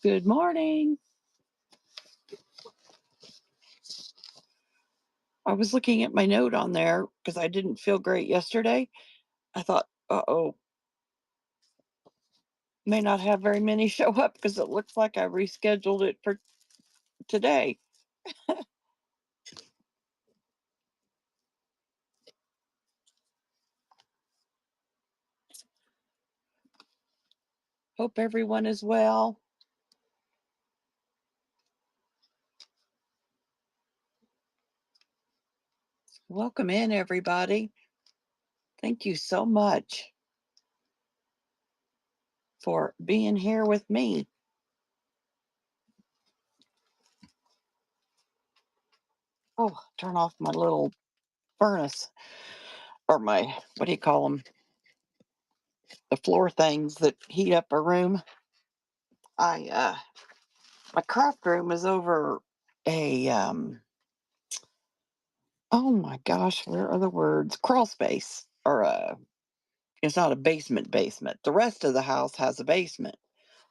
Good morning. I was looking at my note on there because I didn't feel great yesterday. I thought, uh-oh, may not have very many show up because it looks like I rescheduled it for today. Hope everyone is well. Welcome in, everybody. Thank you so much for being here with me. Oh, turn off my little furnace or my, what do you call them? The floor things that heat up a room. My craft room is over a oh my gosh, where are the words? Crawl space or it's not a basement. The rest of the house has a basement.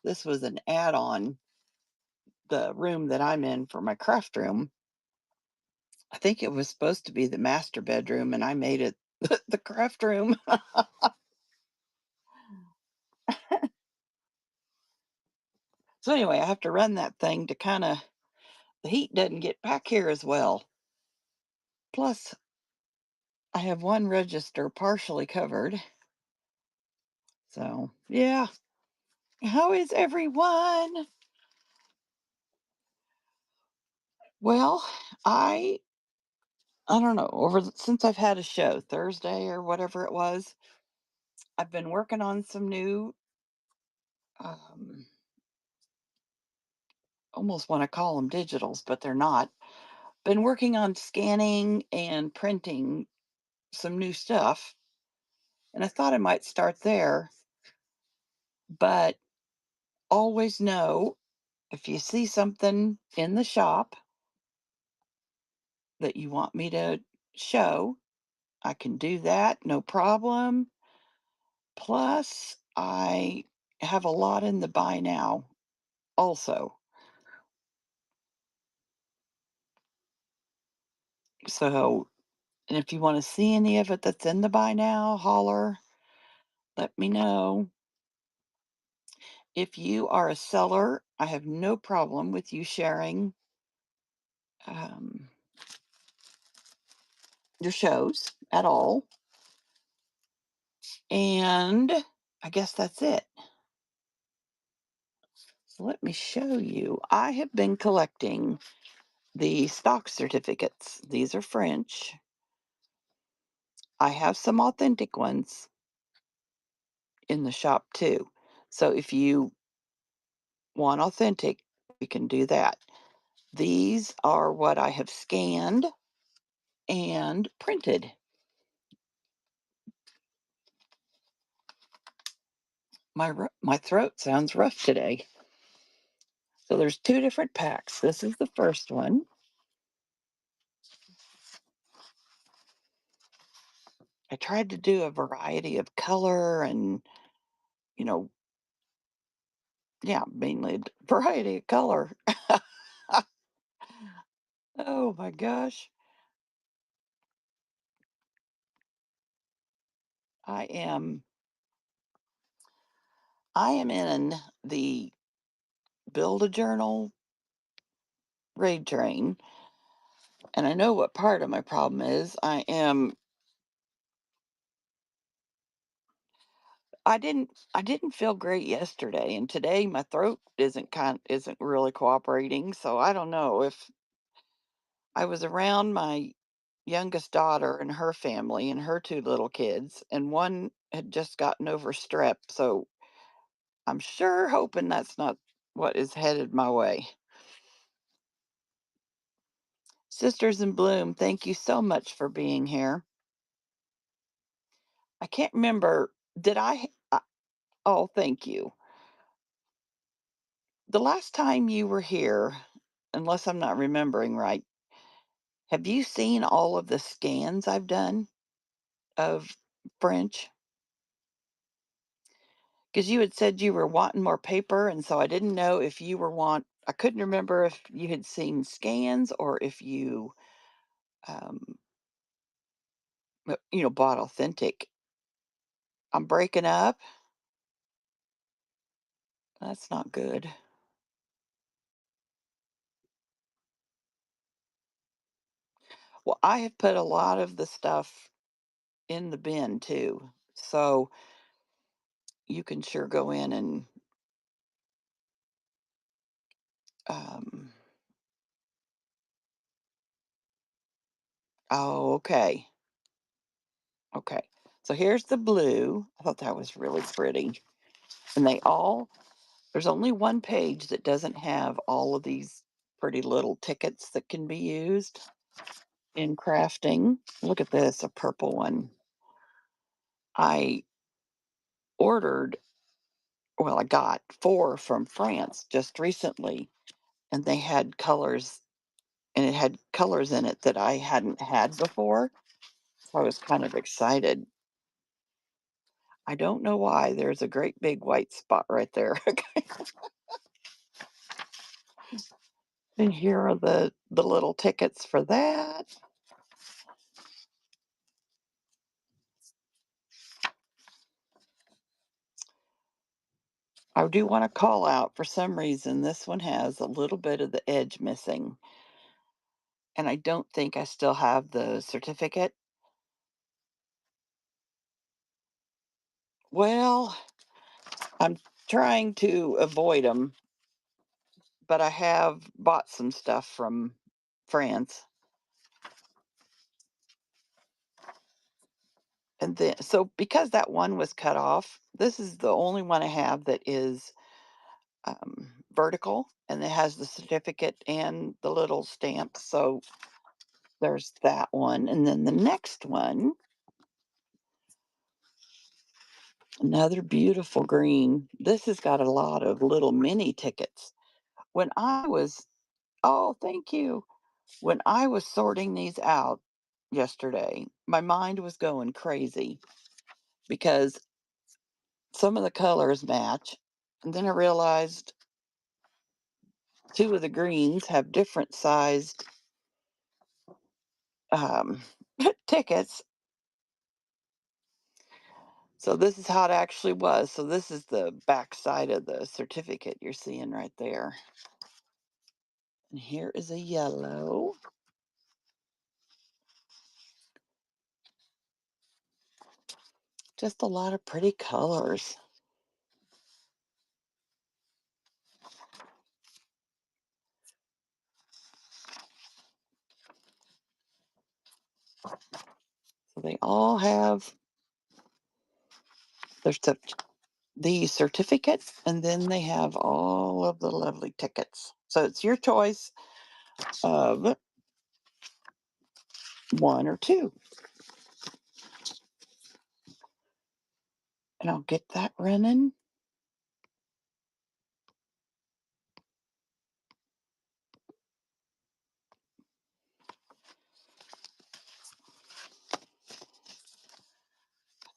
This was an add-on, the room that I'm in for my craft room. I think it was supposed to be the master bedroom and I made it the craft room. So anyway, I have to run that thing to kind of the heat doesn't get back here as well. Plus, I have one register partially covered. So, yeah. How is everyone? Well, I I don't know, since I've had a show Thursday or whatever it was, I've been working on some new, um, almost want to call them digitals, but they're not. Been working on scanning and printing some new stuff, and I thought I might start there, but always know if you see something in the shop that you want me to show, I can do that, no problem. Plus, I have a lot in the buy now also. So, and if you want to see any of it that's in the buy now, holler, let me know. If you are a seller, I have no problem with you sharing um, your shows at all. And I guess that's it. So let me show you. I have been collecting the stock certificates. These are French. I have some authentic ones in the shop too. So if you want authentic, we can do that. These are what I have scanned and printed. My throat sounds rough today. So there's two different packs. This is the first one. I tried to do a variety of color and, you know, yeah, mainly variety of color. Oh my gosh. I am I am in the build a journal raid train, and I know what part of my problem is. I didn't feel great yesterday, and today my throat isn't really cooperating, so I don't know if I was around my youngest daughter and her family and her two little kids, and one had just gotten over strep, so I'm sure hoping that's not what is headed my way. Sisters in Bloom, thank you so much for being here. I can't remember, did oh, thank you. The last time you were here, unless I'm not remembering right, have you seen all of the scans I've done of French? because you had said you were wanting more paper, and so I didn't know if you were I couldn't remember if you had seen scans or if you, um, bought authentic. I'm breaking up. That's not good. Well, I have put a lot of the stuff in the bin too. So you can sure go in and, um, oh, okay. Okay. So here's the blue. I thought that was really pretty. And there's only one page that doesn't have all of these pretty little tickets that can be used in crafting. Look at this, a purple one. I ordered, well, I got 4 from France just recently, and they had colors, and it had colors in it that I hadn't had before. So I was kind of excited. I don't know why. There's a great big white spot right there. And here are the little tickets for that. I do want to call out, for some reason, this one has a little bit of the edge missing, and I don't think I still have the certificate. Well, I'm trying to avoid them, but I have bought some stuff from France. And then, so because that one was cut off, this is the only one I have that is, vertical, and it has the certificate and the little stamp. So there's that one. And then the next one, another beautiful green. This has got a lot of little mini tickets. When I was, oh, thank you. When I was sorting these out yesterday, my mind was going crazy because some of the colors match. And then I realized 2 of the greens have different sized, um, tickets. So this is how it actually was. So this is the back side of the certificate you're seeing right there. And here is a yellow. Just a lot of pretty colors. So they all have their the certificate, and then they have all of the lovely tickets. So it's your choice of 1 or 2. And I'll get that running.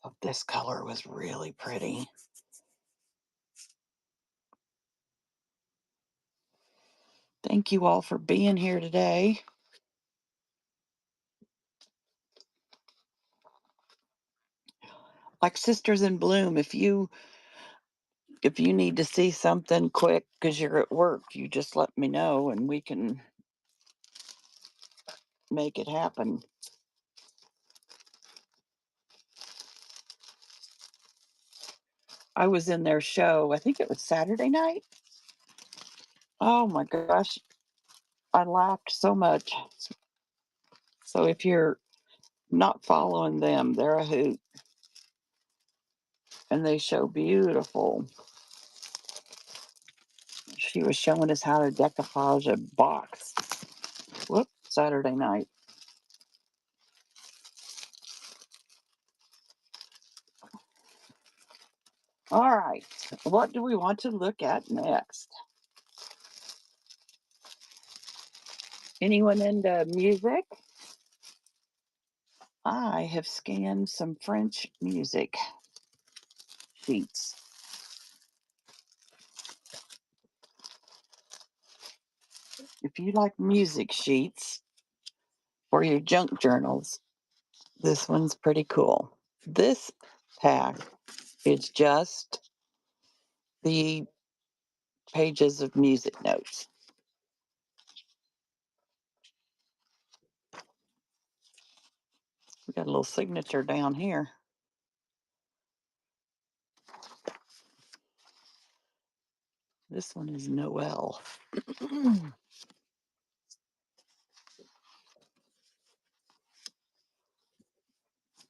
Oh, this color was really pretty. Thank you all for being here today. Like Sisters in Bloom, if you need to see something quick because you're at work, you just let me know and we can make it happen. I was in their show, I think it was Saturday night. Oh my gosh, I laughed so much. So if you're not following them, they're a hoot and they show beautiful. She was showing us how to decoupage a box. Whoop, Saturday night. All right, what do we want to look at next? Anyone into music? I have scanned some French music sheets. If you like music sheets for your junk journals, this one's pretty cool. This pack is just the pages of music notes. We got a little signature down here. This one is Noel.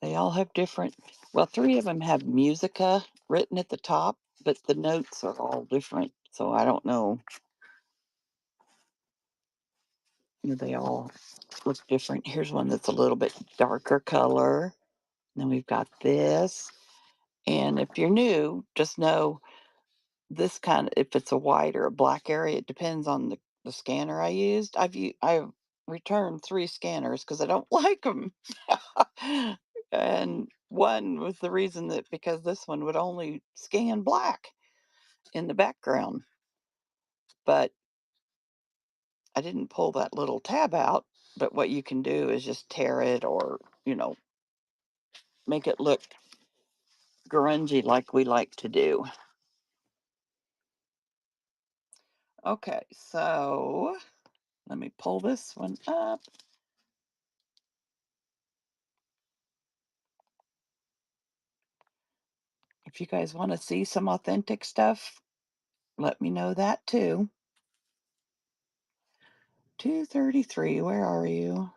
They all have different, well, three of them have musica written at the top, but the notes are all different. So I don't know. They all look different. Here's one that's a little bit darker color. Then we've got this. And if you're new, just know this kind of, if it's a white or a black area, it depends on the scanner I used. I've returned 3 scanners because I don't like them. And one was the reason that because this one would only scan black in the background. But I didn't pull that little tab out. But what you can do is just tear it or, make it look grungy like we like to do. Okay, so let me pull this one up. If you guys want to see some authentic stuff, let me know that too. 233, where are you?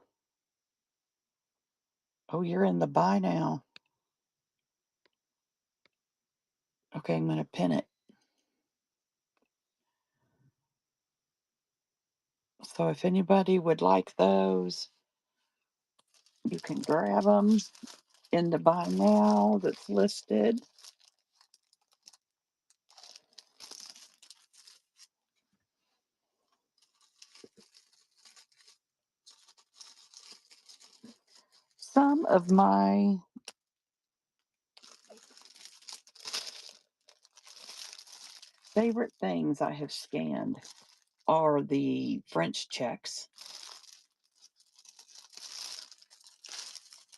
Oh, you're in the buy now. Okay, I'm going to pin it. So if anybody would like those, you can grab them in the buy now that's listed. Some of my favorite things I have scanned are the French checks.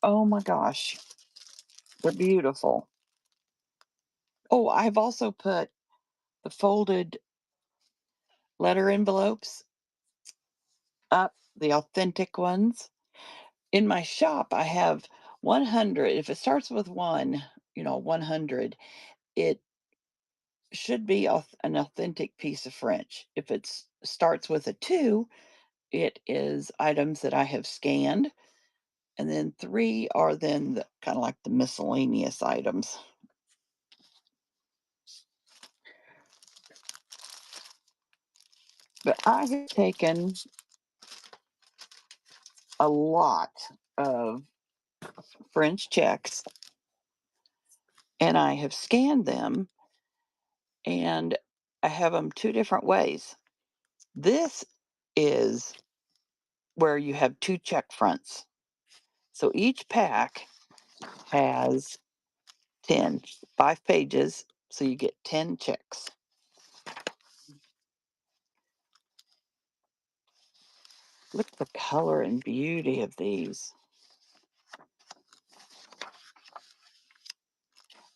Oh my gosh, they're beautiful. Oh, I've also put the folded letter envelopes up, the authentic ones. In my shop, I have 100. If it starts with 1, 100, it should be an authentic piece of French. If it starts with a 2, it is items that I have scanned. And then 3 are then kind of like the miscellaneous items. But I have taken a lot of French checks and I have scanned them and I have them 2 different ways. This is where you have 2 check fronts. So each pack has 10, 5 pages, so you get 10 checks. Look at the color and beauty of these.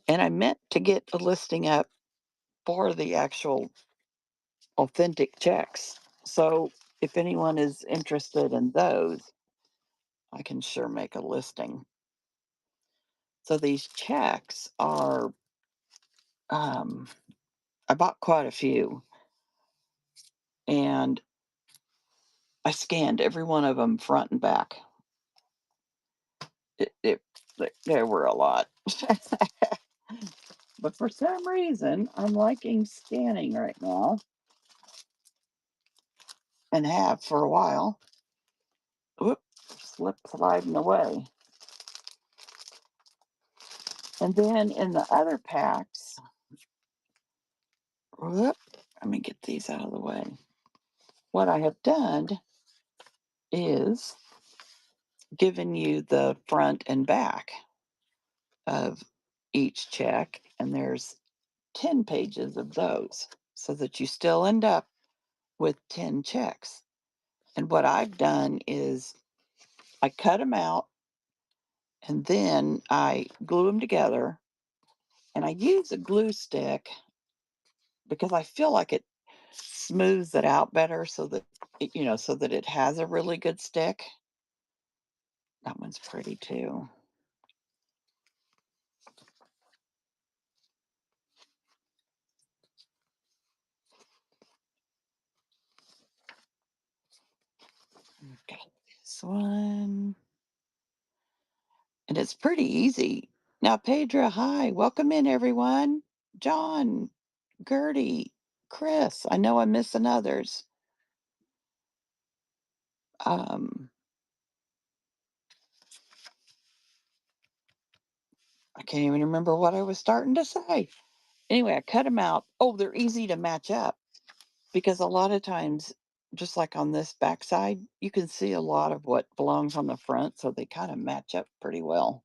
And I meant to get a listing up for the actual authentic checks. So if anyone is interested in those, I can sure make a listing. So these checks are, um, I bought quite a few and I scanned every one of them front and back. It there were a lot. But for some reason, I'm liking scanning right now and have for a while. Whoop, sliding away. And then in the other packs, whoop, let me get these out of the way. What I have done is given you the front and back of each check, and there's 10 pages of those so that you still end up with 10 checks. And what I've done is I cut them out and then I glue them together. And I use a glue stick because I feel like it smooths it out better so that so that it has a really good stick. That one's pretty too. Okay, this one. And it's pretty easy. Now, Pedra, hi. Welcome in, everyone. John, Gertie, Chris. I know I'm missing others. Um, I can't even remember what I was starting to say. Anyway, I cut them out. Oh, they're easy to match up because a lot of times, just like on this backside, you can see a lot of what belongs on the front, so they kind of match up pretty well.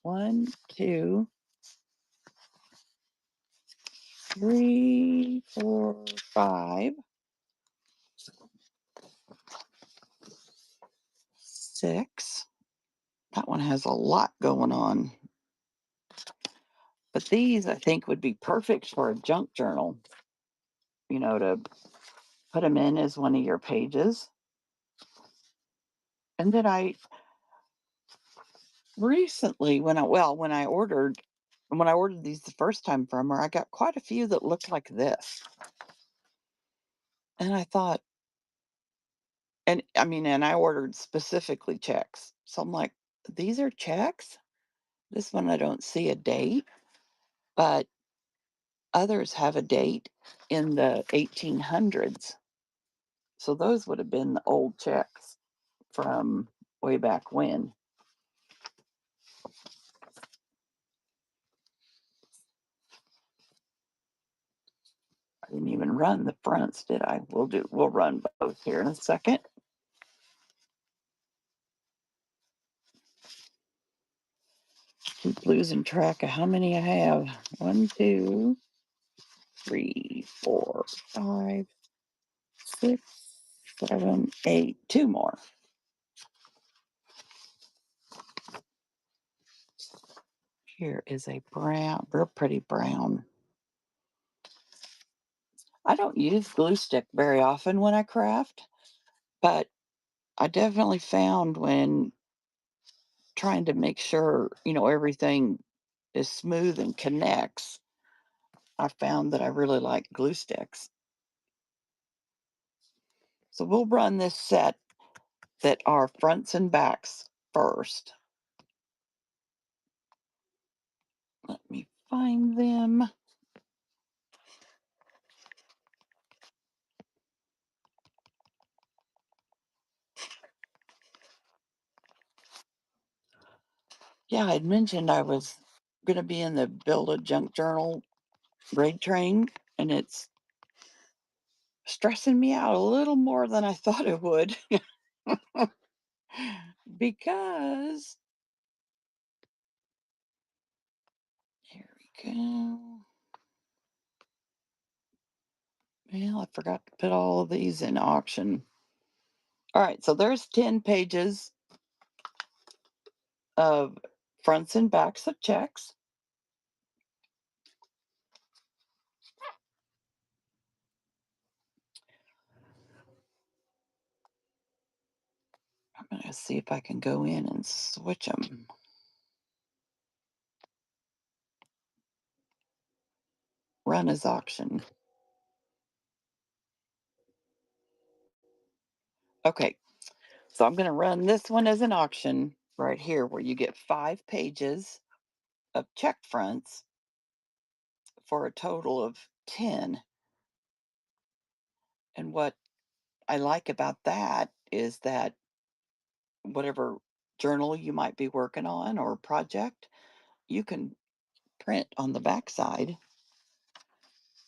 One, two, three, four, five, six. That one has a lot going on. But these, I think, would be perfect for a junk journal, to put them in as one of your pages. And then I recently, when I ordered these the first time from her, I got quite a few that looked like this. And I thought, and I ordered specifically checks. So I'm like, these are checks? This one I don't see a date, but others have a date in the 1800s. So those would have been the old checks from way back when. I didn't even run the fronts, did I? We'll run both here in a second. Keep losing track of how many I have. 1, 2, 3, 4, 5, 6, 7, 8. Two more. Here is a brown, real pretty brown. I don't use glue stick very often when I craft, but I definitely found when trying to make sure, everything is smooth and connects, I found that I really like glue sticks. So we'll run this set that are fronts and backs first. Let me find them. Yeah, I'd mentioned I was going to be in the Build a Junk Journal raid train, and it's stressing me out a little more than I thought it would because here we go. Well, I forgot to put all of these in auction. All right, so there's 10 pages of fronts and backs of checks. I'm going to see if I can go in and switch them. Run as auction. Okay, so I'm going to run this one as an auction right here where you get 5 pages of check fronts for a total of 10. And what I like about that is that whatever journal you might be working on or project, you can print on the backside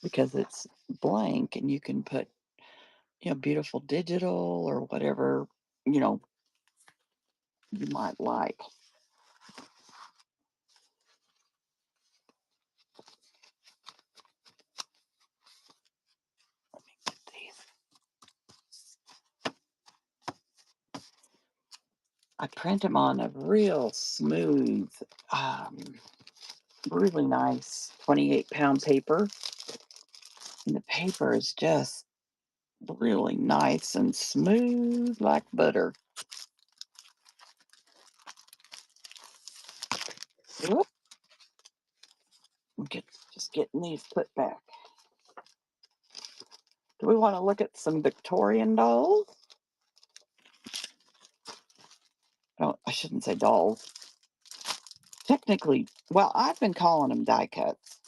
because it's blank and you can put, beautiful digital or whatever, you might like. Let me get these. I print them on a real smooth, um, really nice 28-pound paper. And the paper is just really nice and smooth like butter. Whoop, get, just getting these put back. Do we want to look at some Victorian dolls? Oh, I shouldn't say dolls. Technically, well, I've been calling them die cuts,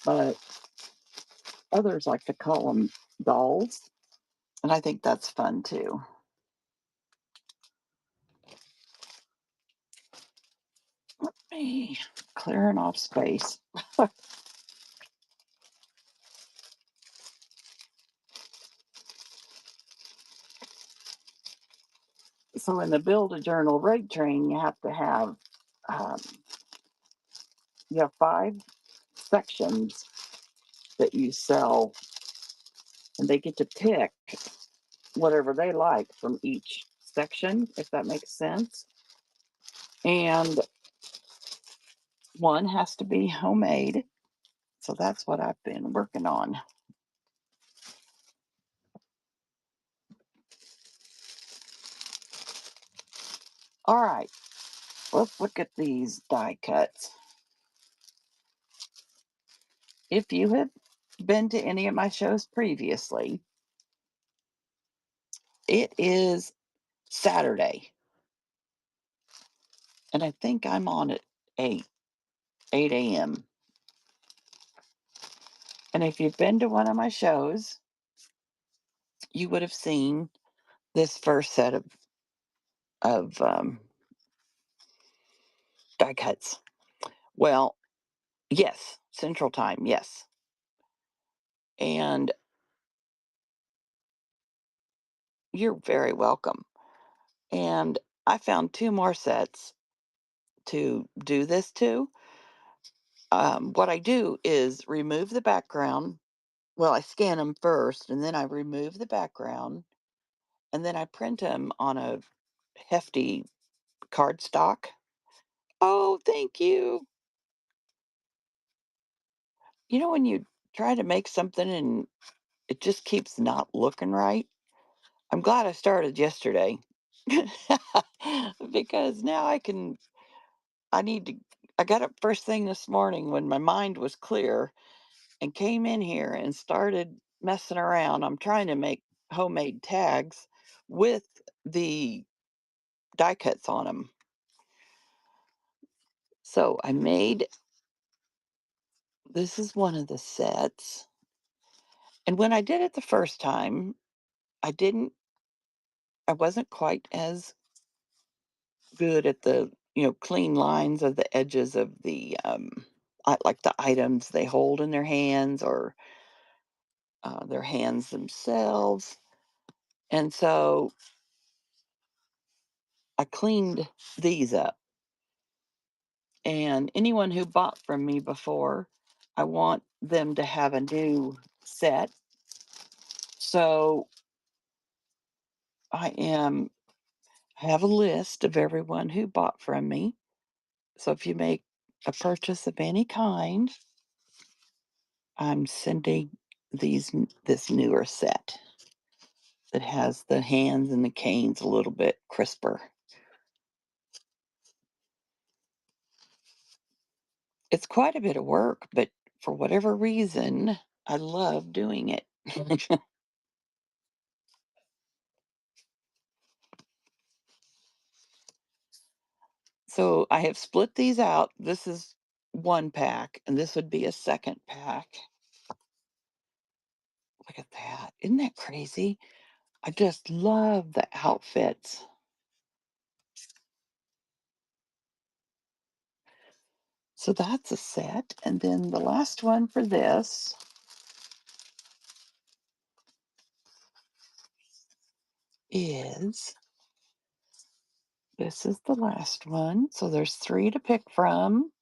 but others like to call them dolls, and I think that's fun too. Me clearing off space. So in the build a journal rate train, um, you have 5 sections that you sell, and they get to pick whatever they like from each section, if that makes sense. And one has to be homemade. So that's what I've been working on. All right, let's look at these die cuts. If you have been to any of my shows previously, it is Saturday, and I think I'm on at 8 a.m. And if you've been to one of my shows, you would have seen this first set of die cuts. Well, yes, Central Time, yes. And you're very welcome. And I found 2 more sets to do this to. What I do is remove the background. Well, I scan them first, and then I remove the background, and then I print them on a hefty cardstock. Oh, thank you. You know, when you try to make something and it just keeps not looking right? I'm glad I started yesterday because now I need to. I got up first thing this morning when my mind was clear and came in here and started messing around. I'm trying to make homemade tags with the die cuts on them. So I made this is one of the sets. And when I did it the first time, I didn't I wasn't quite as good at the, clean lines of the edges of like the items they hold in their hands or their hands themselves. And so I cleaned these up. And anyone who bought from me before, I want them to have a new set. So I have a list of everyone who bought from me. So if you make a purchase of any kind, I'm sending this newer set that has the hands and the canes a little bit crisper. It's quite a bit of work, but for whatever reason, I love doing it. So I have split these out. This is one pack, and this would be a second pack. Look at that. Isn't that crazy? I just love the outfits. So that's a set. And then the last one for this is this is the last one. So there's 3 to pick from.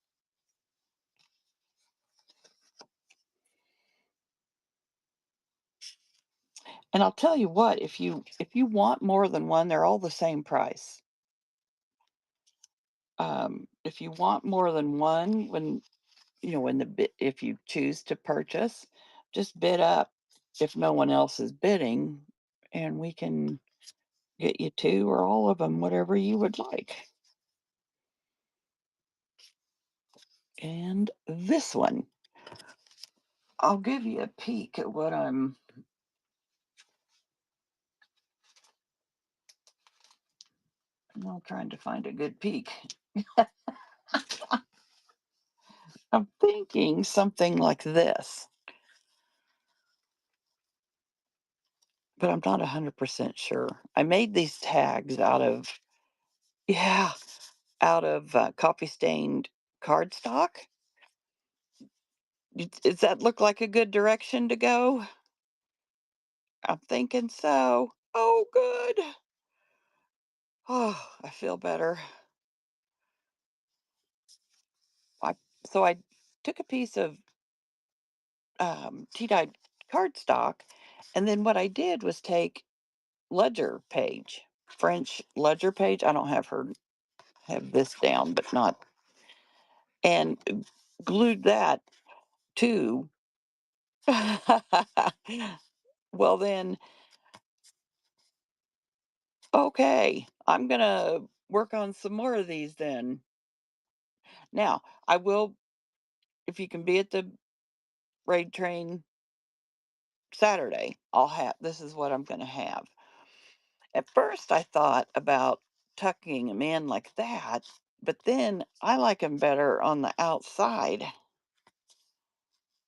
And I'll tell you what, if you want more than one, they're all the same price. If you want more than one, when the bid if you choose to purchase, just bid up if no one else is bidding, and we can get you 2 or all of them, whatever you would like. And this one, I'll give you a peek at what I'm trying to find a good peek. I'm thinking something like this, but I'm not 100% sure. I made these tags yeah, out of coffee stained cardstock. Does that look like a good direction to go? I'm thinking so. Oh, good. Oh, I feel better. I so I took a piece of tea-dyed cardstock, and then what I did was take ledger page, French ledger page. I don't have this down, but not, and glued that to. Well, then, okay, I'm gonna work on some more of these then. Now, I will, if you can be at the raid train Saturday, this is what I'm gonna have. At first, I thought about tucking them in like that, but then I like them better on the outside.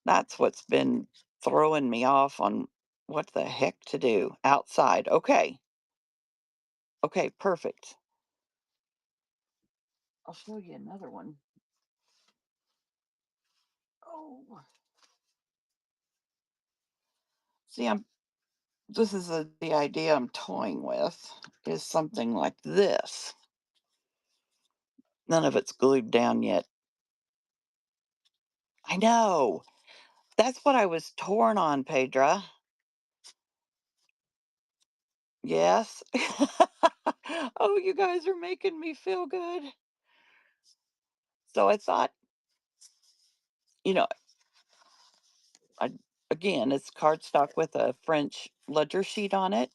That's what's been throwing me off on what the heck to do. Outside. Okay. Okay, perfect. I'll show you another one. Oh, see, this is the idea I'm toying with is something like this. None of it's glued down yet. I know. That's what I was torn on, Pedra. Yes. Oh, you guys are making me feel good. So I thought, you know, I it's cardstock with a French ledger sheet on it,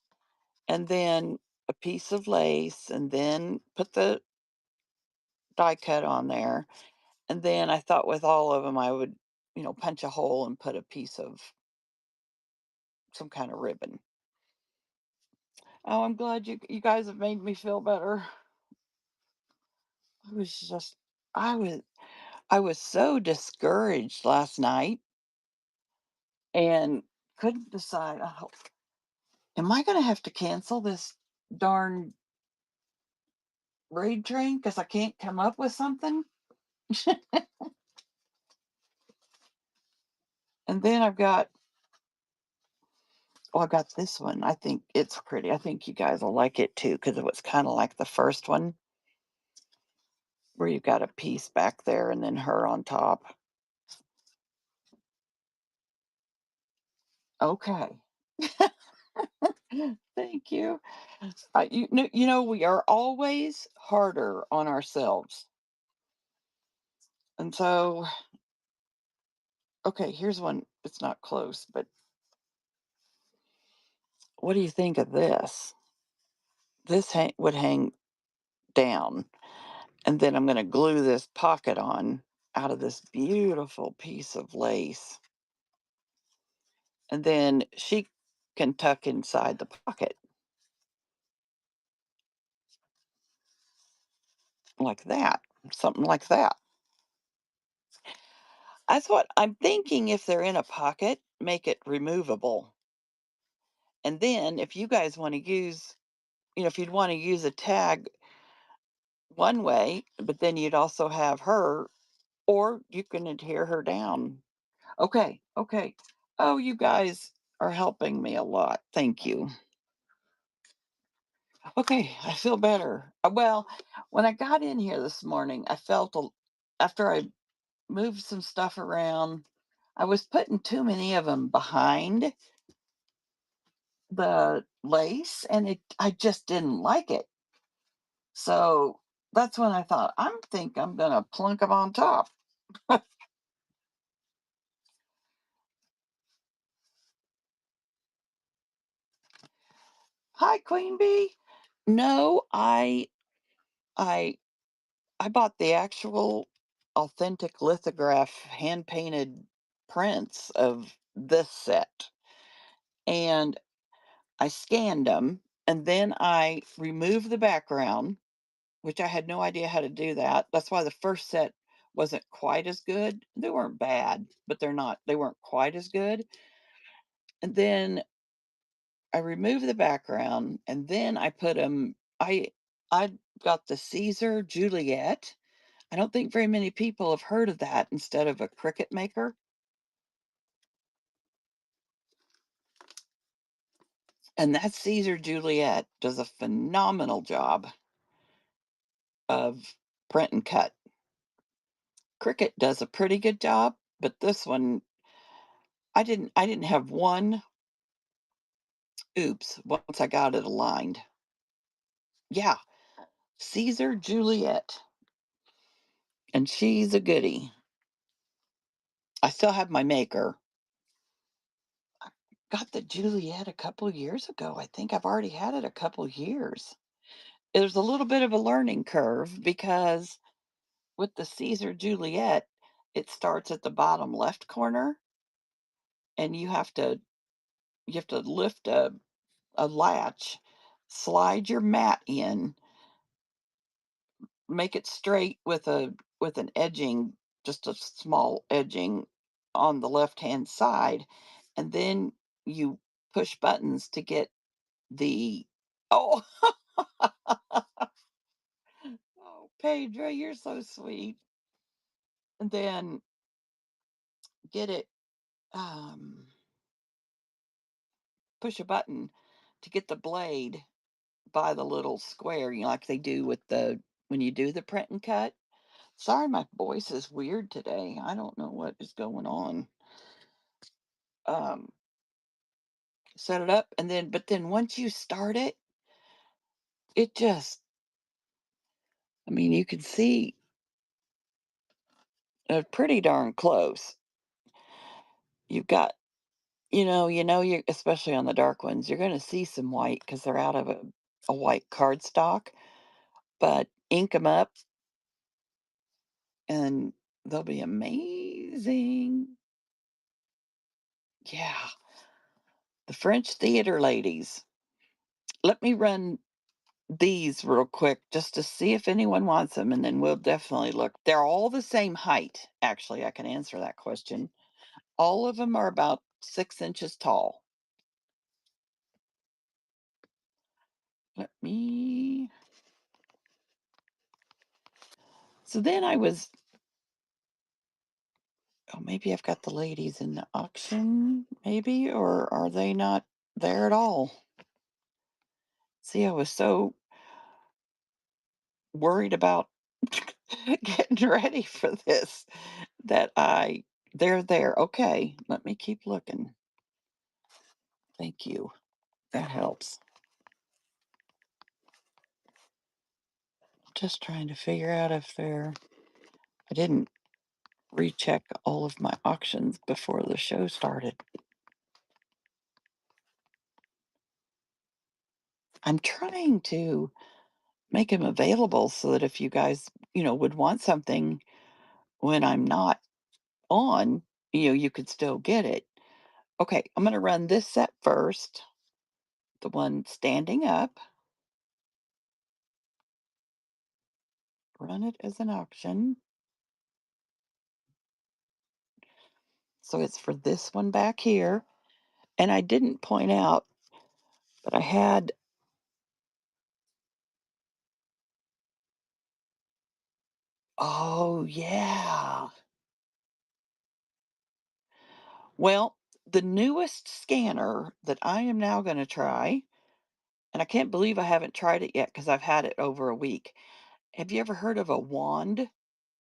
and then a piece of lace, and then put the die cut on there. And then I thought with all of them, I would, punch a hole and put a piece of some kind of ribbon. Oh, I'm glad you guys have made me feel better. I was just, I was, I was so discouraged last night and couldn't decide. Oh, am I going to have to cancel this darn raid train because I can't come up with something? And then I've got this one. I think it's pretty. I think you guys will like it too because it was kind of like the first one where you've got a piece back there and then her on top. Okay. Thank you. We are always harder on ourselves. And so, okay, here's one. It's not close, but what do you think of this? Would hang down, and then I'm going to glue this pocket on out of this beautiful piece of lace, and then she can tuck inside the pocket like that, something like that. That's what I'm thinking. If they're in a pocket, make it removable. And then if you guys want to if you'd want to use a tag one way, but then you'd also have her, or you can adhere her down. Okay, okay. Oh, you guys are helping me a lot. Thank you. Okay, I feel better. Well, when I got in here this morning, after I moved some stuff around, I was putting too many of them behind the lace, and I just didn't like it. So that's when I thought, I'm gonna plunk them on top. Hi, Queen Bee. No, I I bought the actual authentic lithograph hand painted prints of this set, and I scanned them, and then I removed the background, which I had no idea how to do that. That's why the first set wasn't quite as good. They weren't bad, but they weren't quite as good. And then I removed the background, and then I put them. I got the Caesar Juliet. I don't think very many people have heard of that instead of a Cricut maker. And that Caesar Juliet does a phenomenal job of print and cut. Cricut does a pretty good job, but this one I didn't have one oops once I got it aligned. Yeah, Caesar Juliet, and she's a goodie. I still have my maker. Got the Juliet a couple years ago. I think I've already had it a couple years. There's a little bit of a learning curve because with the Caesar Juliet, it starts at the bottom left corner, and you have to lift a latch, slide your mat in, make it straight with an edging, just a small edging on the left-hand side, and then you push buttons to get the oh, oh, Pedro, you're so sweet. And then get it, push a button to get the blade by the little square, like they do with the when you do the print and cut. Sorry, my voice is weird today. I don't know what is going on. Um, Set it up, and then once you start it, it just, I mean, you can see pretty darn close. You've got, you especially on the dark ones, you're going to see some white because they're out of a white cardstock, but ink them up and they'll be amazing. Yeah, the French theater ladies. Let me run these real quick just to see if anyone wants them, and then we'll definitely look. They're all the same height. Actually, I can answer that question. All of them are about 6 inches tall. Let me. So then I was. Oh, maybe I've got the ladies in the auction, maybe, or are they not there at all? See, I was so worried about getting ready for this that they're there. Okay, let me keep looking. Thank you. That helps. Just trying to figure out if I didn't recheck all of my auctions before the show started. I'm trying to make them available so that if you guys, would want something when I'm not on, you could still get it. Okay, I'm going to run this set first, the one standing up, run it as an auction. So it's for this one back here. And I didn't point out, but I had, oh, yeah. Well, the newest scanner that I am now going to try, and I can't believe I haven't tried it yet because I've had it over a week. Have you ever heard of a wand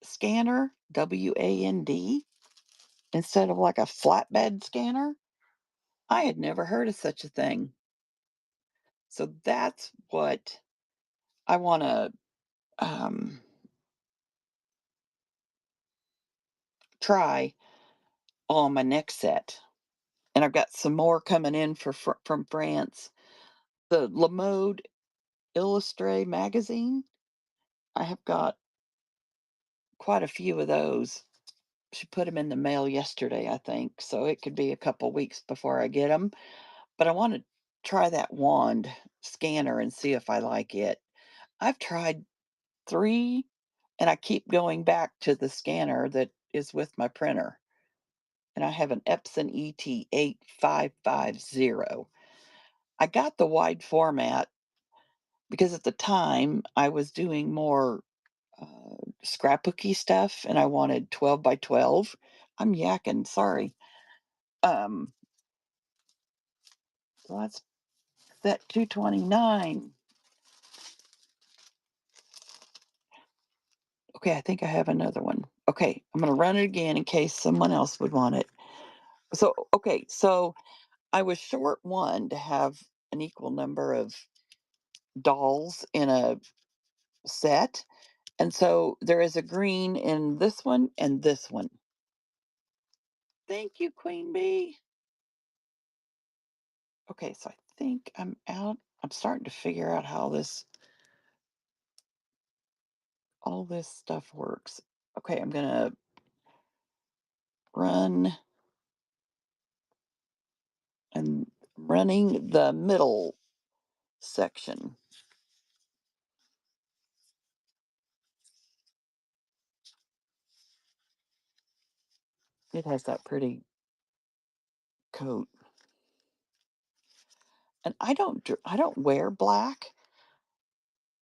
scanner? WAND? Instead of like a flatbed scanner? I had never heard of such a thing. So that's what I want to um, try on my next set. And I've got some more coming in from France. The Le Mode Illustré magazine. I have got quite a few of those. She put them in the mail yesterday, I think, so it could be a couple weeks before I get them. But I want to try that wand scanner and see if I like it. I've tried 3, and I keep going back to the scanner that is with my printer, and I have an Epson ET8550. I got the wide format because at the time I was doing more scrapbooky stuff and I wanted 12 by 12. I'm yakking, sorry. Um, so that's that 229. Okay, I think I have another one. Okay, I'm going to run it again in case someone else would want it. So, okay, so I was short one to have an equal number of dolls in a set. And so there is a green in this one and this one. Thank you, Queen Bee. Okay, so I think I'm out. I'm starting to figure out how this all this stuff works. Okay, I'm gonna run and running the middle section. It has that pretty coat. And I don't wear black,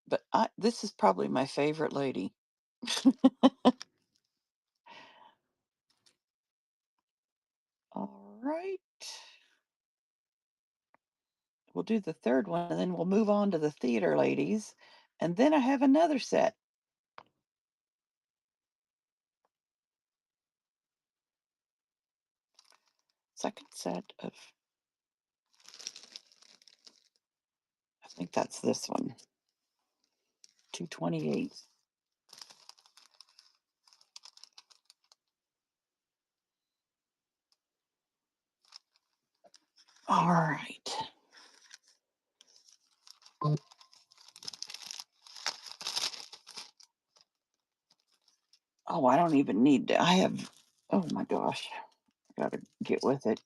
but this is probably my favorite lady. All right. We'll do the third one and then we'll move on to the theater ladies. And then I have another set. Second set of, I think that's this one, 228. All right. Oh, I don't even need to. I have, oh my gosh, I gotta get with it.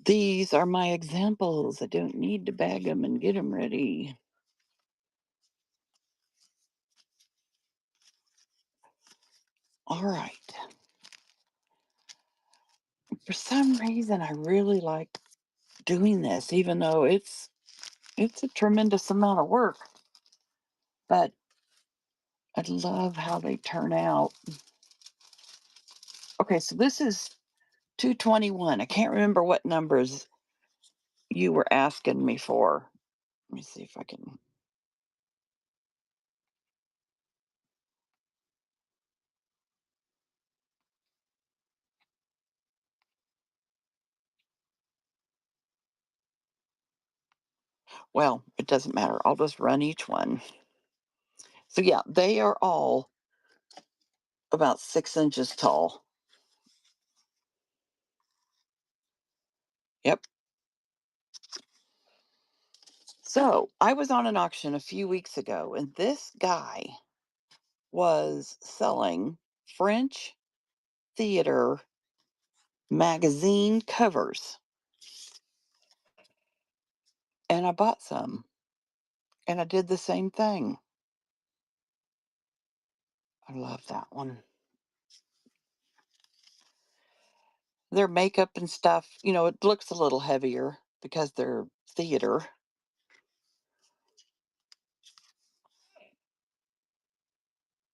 These are my examples. I don't need to bag them and get them ready. All right. For some reason, I really like doing this, even though it's a tremendous amount of work. But I love how they turn out. Okay, so this is 221. I can't remember what numbers you were asking me for. Let me see if I can. Well, it doesn't matter. I'll just run each one. So, yeah, they are all about 6 inches tall. Yep. So, I was on an auction a few weeks ago, and this guy was selling French theater magazine covers. And I bought some, and I did the same thing. I love that one. Their makeup and stuff, it looks a little heavier because they're theater.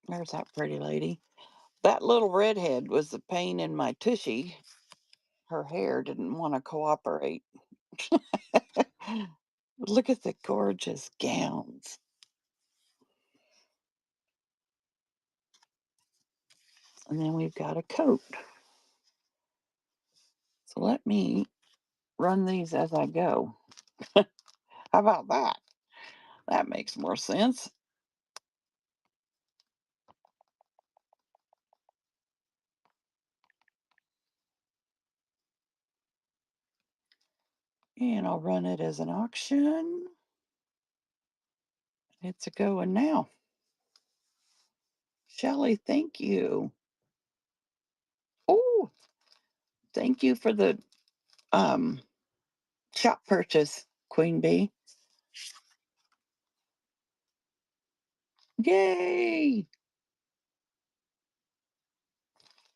There's that pretty lady. That little redhead was the pain in my tushy. Her hair didn't want to cooperate. Look at the gorgeous gowns. And then we've got a coat. So let me run these as I go. How about that? That makes more sense. And I'll run it as an auction. It's a going now. Shelley, thank you. Oh, thank you for the um shop purchase, Queen Bee. Yay!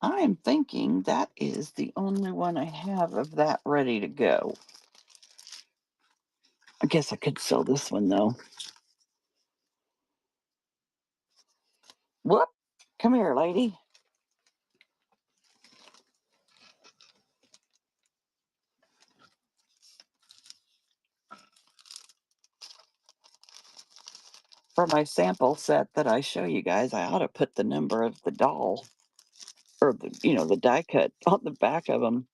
I am thinking that is the only one I have of that ready to go. I guess I could sell this one though. Whoop! Come here, lady. For my sample set that I show you guys, I ought to put the number of the doll or the die cut on the back of them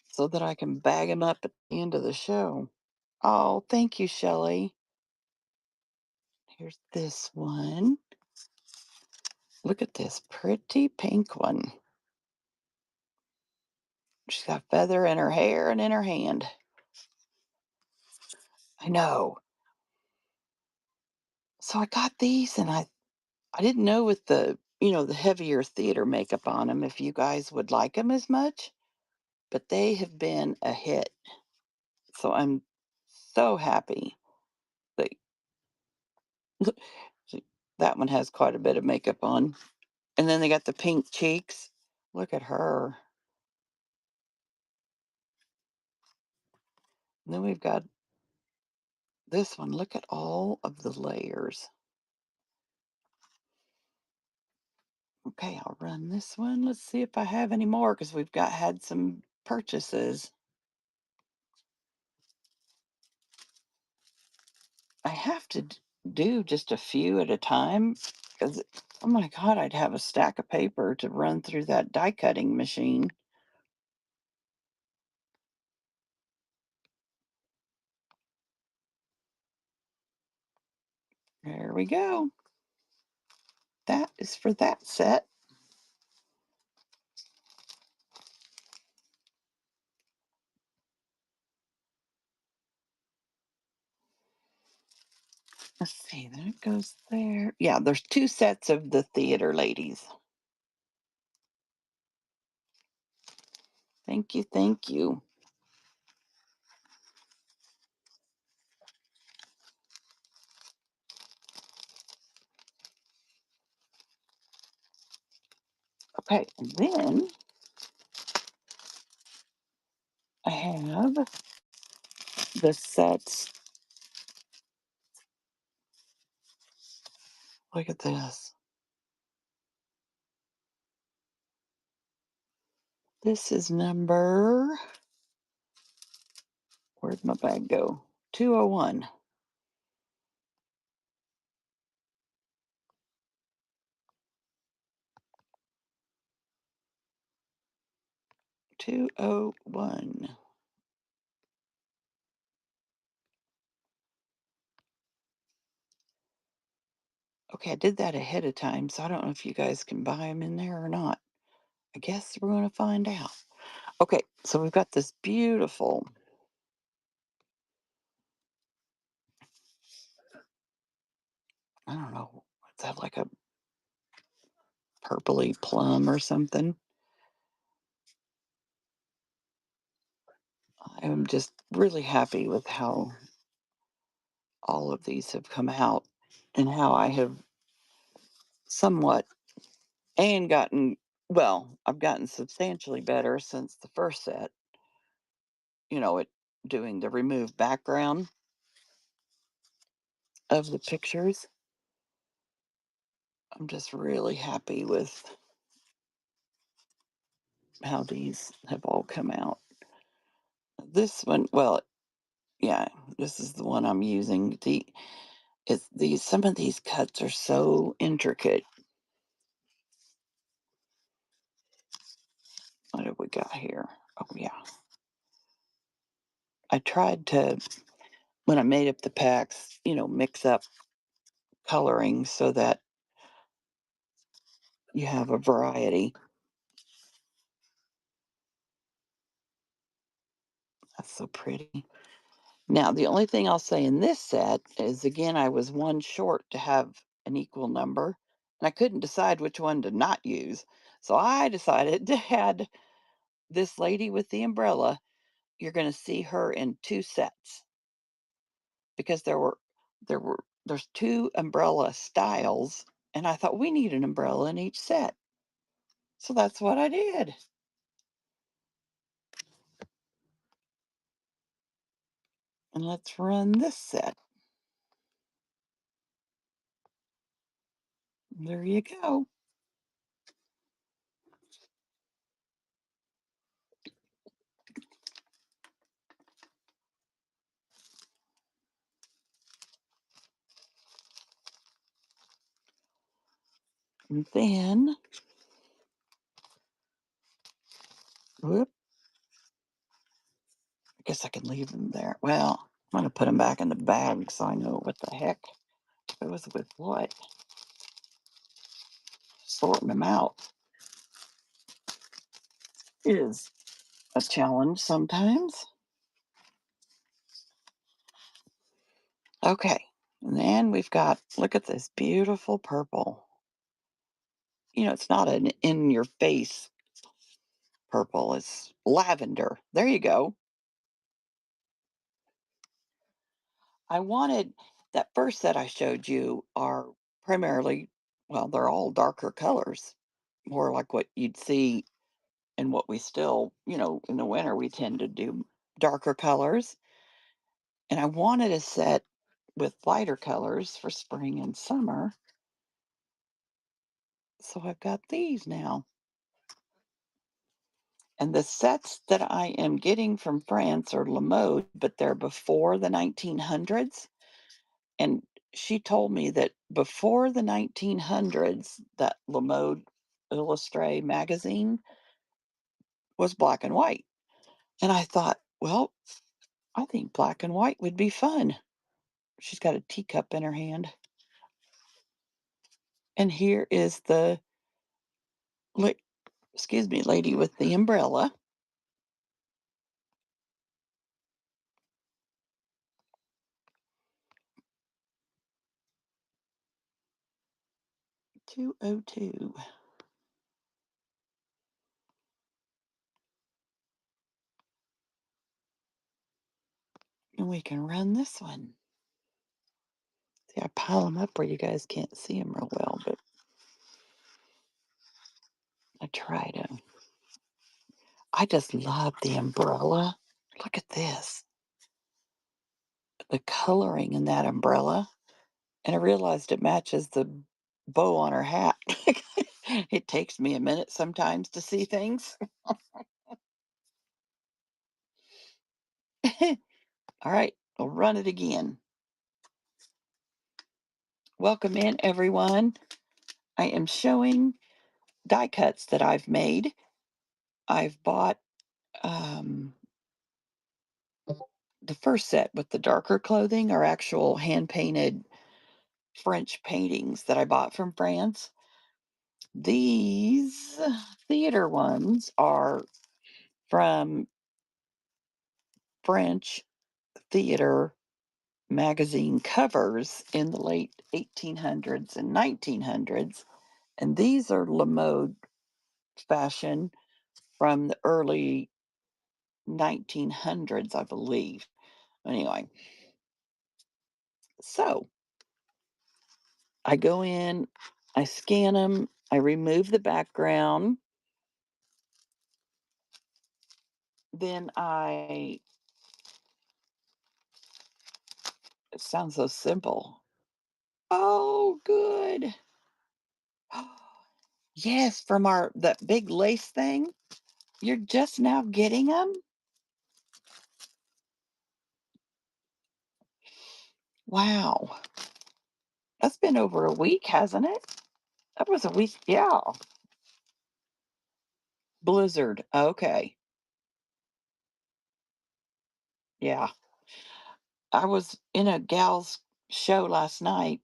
so that I can bag them up at the end of the show. Oh, thank you, Shelley. Here's this one. Look at this pretty pink one. She's got feather in her hair and in her hand. I know. So I got these and I didn't know with the heavier theater makeup on them if you guys would like them as much, but they have been a hit. So I'm so happy that look, see, that one has quite a bit of makeup on. And then they got the pink cheeks. Look at her. And then we've got this one. Look at all of the layers. Okay, I'll run this one. Let's see if I have any more because we've got had some purchases. I have to do just a few at a time because, oh my God, I'd have a stack of paper to run through that die cutting machine. There we go. That is for that set. Let's see, that goes there. Yeah, there's two sets of the theater ladies. Thank you, thank you. Okay, and then I have the sets. Look at this. This is number, where'd my bag go? 201. 201. Okay, I did that ahead of time, so I don't know if you guys can buy them in there or not. I guess we're going to find out. Okay, so we've got this beautiful, I don't know, is that like a purpley plum or something? I'm just really happy with how all of these have come out and how I have somewhat and gotten, well, I've gotten substantially better since the first set, at doing the remove background of the pictures. I'm just really happy with how these have all come out. This one, well, yeah, this is the one I'm using. Some of these cuts are so intricate. What have we got here? Oh yeah. I tried to, when I made up the packs, mix up coloring so that you have a variety. That's so pretty. Now, the only thing I'll say in this set is again, I was one short to have an equal number, and I couldn't decide which one to not use. So I decided to add this lady with the umbrella. You're going to see her in two sets because there's two umbrella styles, and I thought we need an umbrella in each set. So that's what I did. And let's run this set. There you go. And then, whoop, I guess I can leave them there. Well, I'm going to put them back in the bag so I know what the heck goes with what. Sorting them out is a challenge sometimes. Okay, and then we've got, look at this beautiful purple. It's not an in your face purple, it's lavender. There you go. I wanted that first set I showed you are primarily, well, they're all darker colors, more like what you'd see and what we still, in the winter, we tend to do darker colors. And I wanted a set with lighter colors for spring and summer. So I've got these now. And the sets that I am getting from France are La Mode, but they're before the 1900s. And she told me that before the 1900s, that La Mode Illustré magazine was black and white. And I thought, well, I think black and white would be fun. She's got a teacup in her hand. And here is the, la- excuse me, lady with the umbrella. $202. And we can run this one. See, I pile them up where you guys can't see them real well, but I try to. I just love the umbrella. Look at this. The coloring in that umbrella. And I realized it matches the bow on her hat. It takes me a minute sometimes to see things. All right, we'll run it again. Welcome in, everyone. I am showing die cuts that I've made. I've bought um, the first set with the darker clothing are actual hand painted French paintings that I bought from France. These theater ones are from French theater magazine covers in the late 1800s and 1900s. And these are La Mode fashion from the early 1900s, I believe. Anyway, so I go in, I scan them, I remove the background, then it sounds so simple. Oh, good. Yes, from that big lace thing. You're just now getting them? Wow. That's been over a week, hasn't it? That was a week. Yeah. Blizzard. Okay. Yeah. I was in a gal's show last night,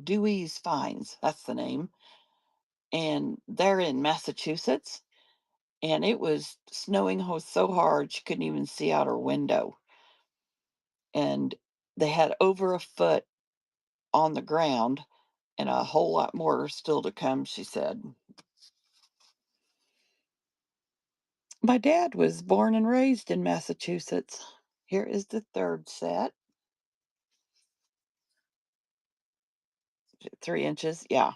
Dewey's Finds, that's the name, and they're in Massachusetts, and it was snowing so hard she couldn't even see out her window, and they had over a foot on the ground and a whole lot more still to come, she said. My dad was born and raised in Massachusetts. Here is the third set, 3 inches. Yeah.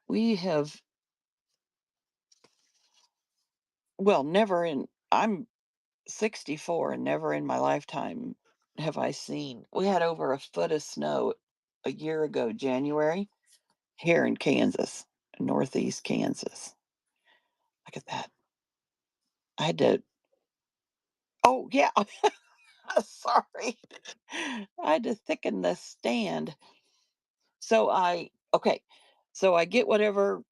We have, well, I'm 64 and never in my lifetime have I seen. We had over a foot of snow a year ago, January, here in Kansas, northeast Kansas. Look at that. I had to, oh, yeah. Sorry. I had to thicken the stand. Okay. So I get whatever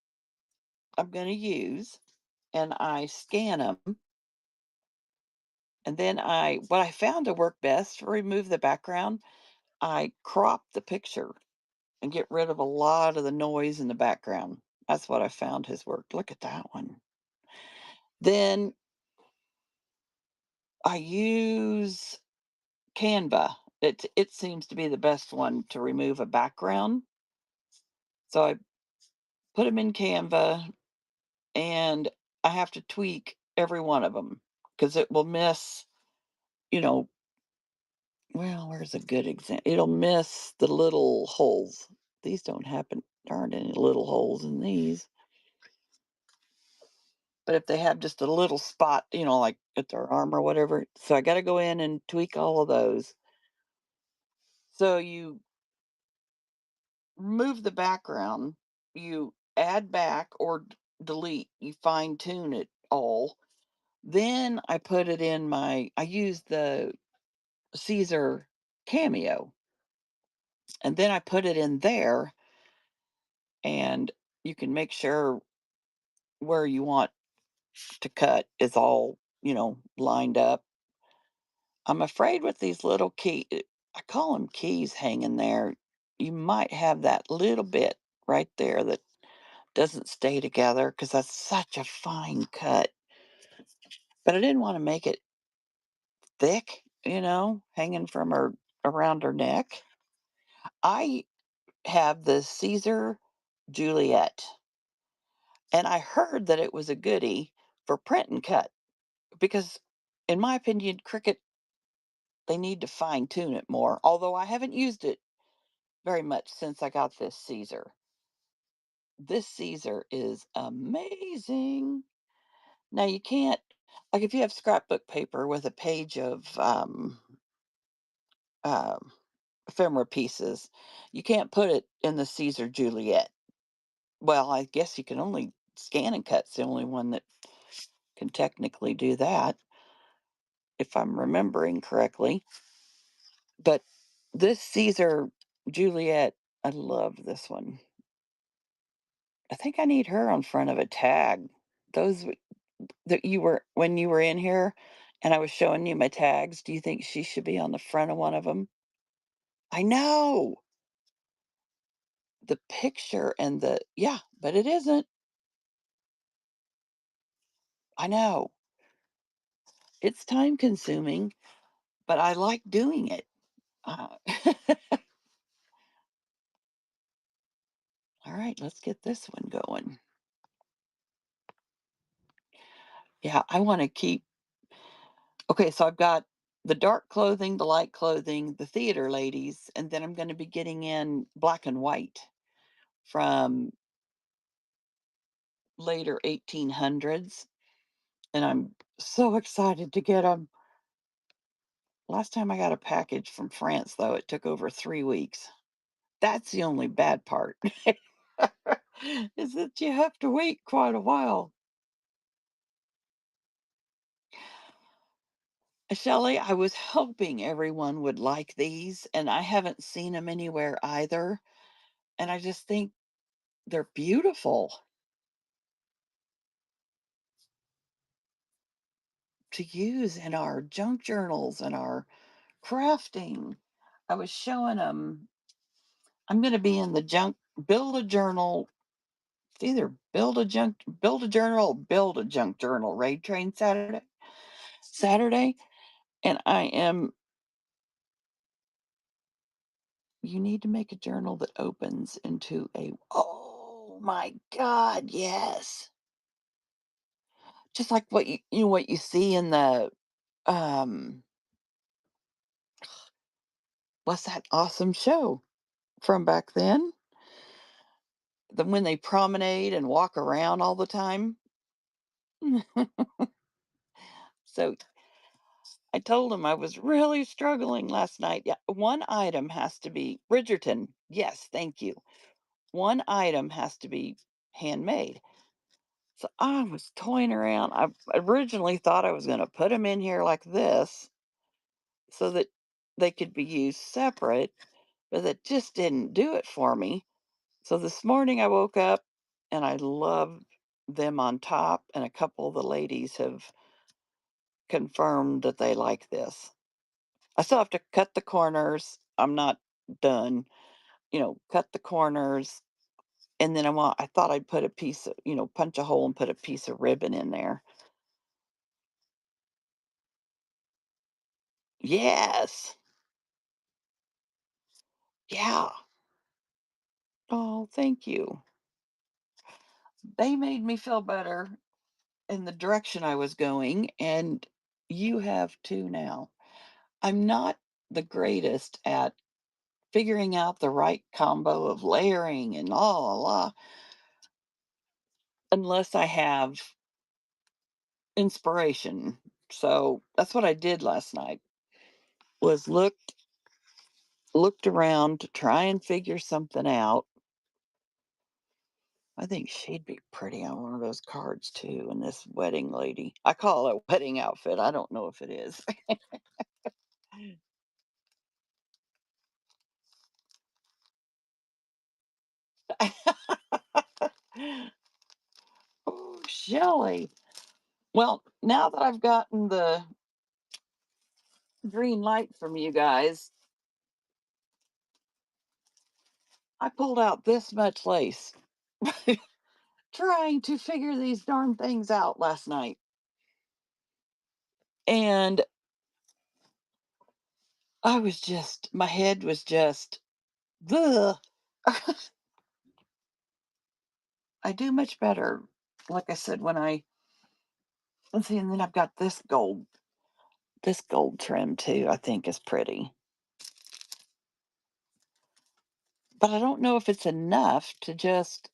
I'm going to use and I scan them. And then what I found to work best, remove the background, I crop the picture and get rid of a lot of the noise in the background. That's what I found has worked. Look at that one. Then I use Canva. It seems to be the best one to remove a background. So I put them in Canva and I have to tweak every one of them because it will miss, you know, well, where's a good example? It'll miss the little holes. These don't happen. There aren't any little holes in these. But if they have just a little spot, like at their arm or whatever, so I got to go in and tweak all of those. So you remove the background, you add back or delete, you fine tune it all. Then I put it in I use the Caesar Cameo, and then I put it in there, and you can make sure where you want to cut is all, lined up. I'm afraid with these little I call them keys hanging there, you might have that little bit right there that doesn't stay together because that's such a fine cut. But I didn't want to make it thick, hanging from her around her neck. I have the Caesar Juliet, and I heard that it was a goodie for print and cut because, in my opinion, Cricut, they need to fine tune it more. Although I haven't used it very much since I got this Caesar. This Caesar is amazing. Now you can't, like, if you have scrapbook paper with a page of um, ephemera pieces, you can't put it in the Caesar Juliet. Well, I guess you can only scan and cut's the only one that can technically do that, if I'm remembering correctly. But this Caesar Juliet, I love this one. I think I need her on front of a tag. Those that you were when you were in here and I was showing you my tags, do you think she should be on the front of one of them? I know. The picture and yeah, but it isn't. I know. It's time consuming, but I like doing it. Uh, all right, let's get this one going. Yeah, I want to keep. Okay, so I've got the dark clothing, the light clothing, the theater ladies, and then I'm going to be getting in black and white from later 1800s, and I'm so excited to get them. Last time I got a package from France, though, it took over 3 weeks. That's the only bad part, is that you have to wait quite a while. Shelley, I was hoping everyone would like these, and I haven't seen them anywhere either, and I just think they're beautiful. to use in our junk journals and our crafting. I was showing them. I'm going to be in the junk build a journal. It's either build a journal, build a junk journal raid train Saturday, and I am. You need to make a journal that opens into a. Oh my God! Yes, just like what you see in the um. What's that awesome show from back then? When they promenade and walk around all the time. So I told him I was really struggling last night. Yeah, one item has to be Bridgerton. Yes, thank you. One item has to be handmade. So I was toying around. I originally thought I was going to put them in here like this so that they could be used separate, but that just didn't do it for me. So this morning I woke up and I love them on top, and a couple of the ladies have confirmed that they like this. I still have to cut the corners. I'm not done. Cut the corners, and then I thought I'd put a piece of, punch a hole and put a piece of ribbon in there. Yes. Yeah. Oh, thank you. They made me feel better in the direction I was going, and you have too now. I'm not the greatest at figuring out the right combo of layering and la unless I have inspiration. So that's what I did last night was looked around to try and figure something out. I think she'd be pretty on one of those cards too, and this wedding lady. I call it a wedding outfit. I don't know if it is. Oh, Shelley. Well, now that I've gotten the green light from you guys, I pulled out this much lace trying to figure these darn things out last night. And my head was just, ugh. I do much better, like I said, when let's see, and then I've got this gold trim too, I think is pretty. But I don't know if it's enough to just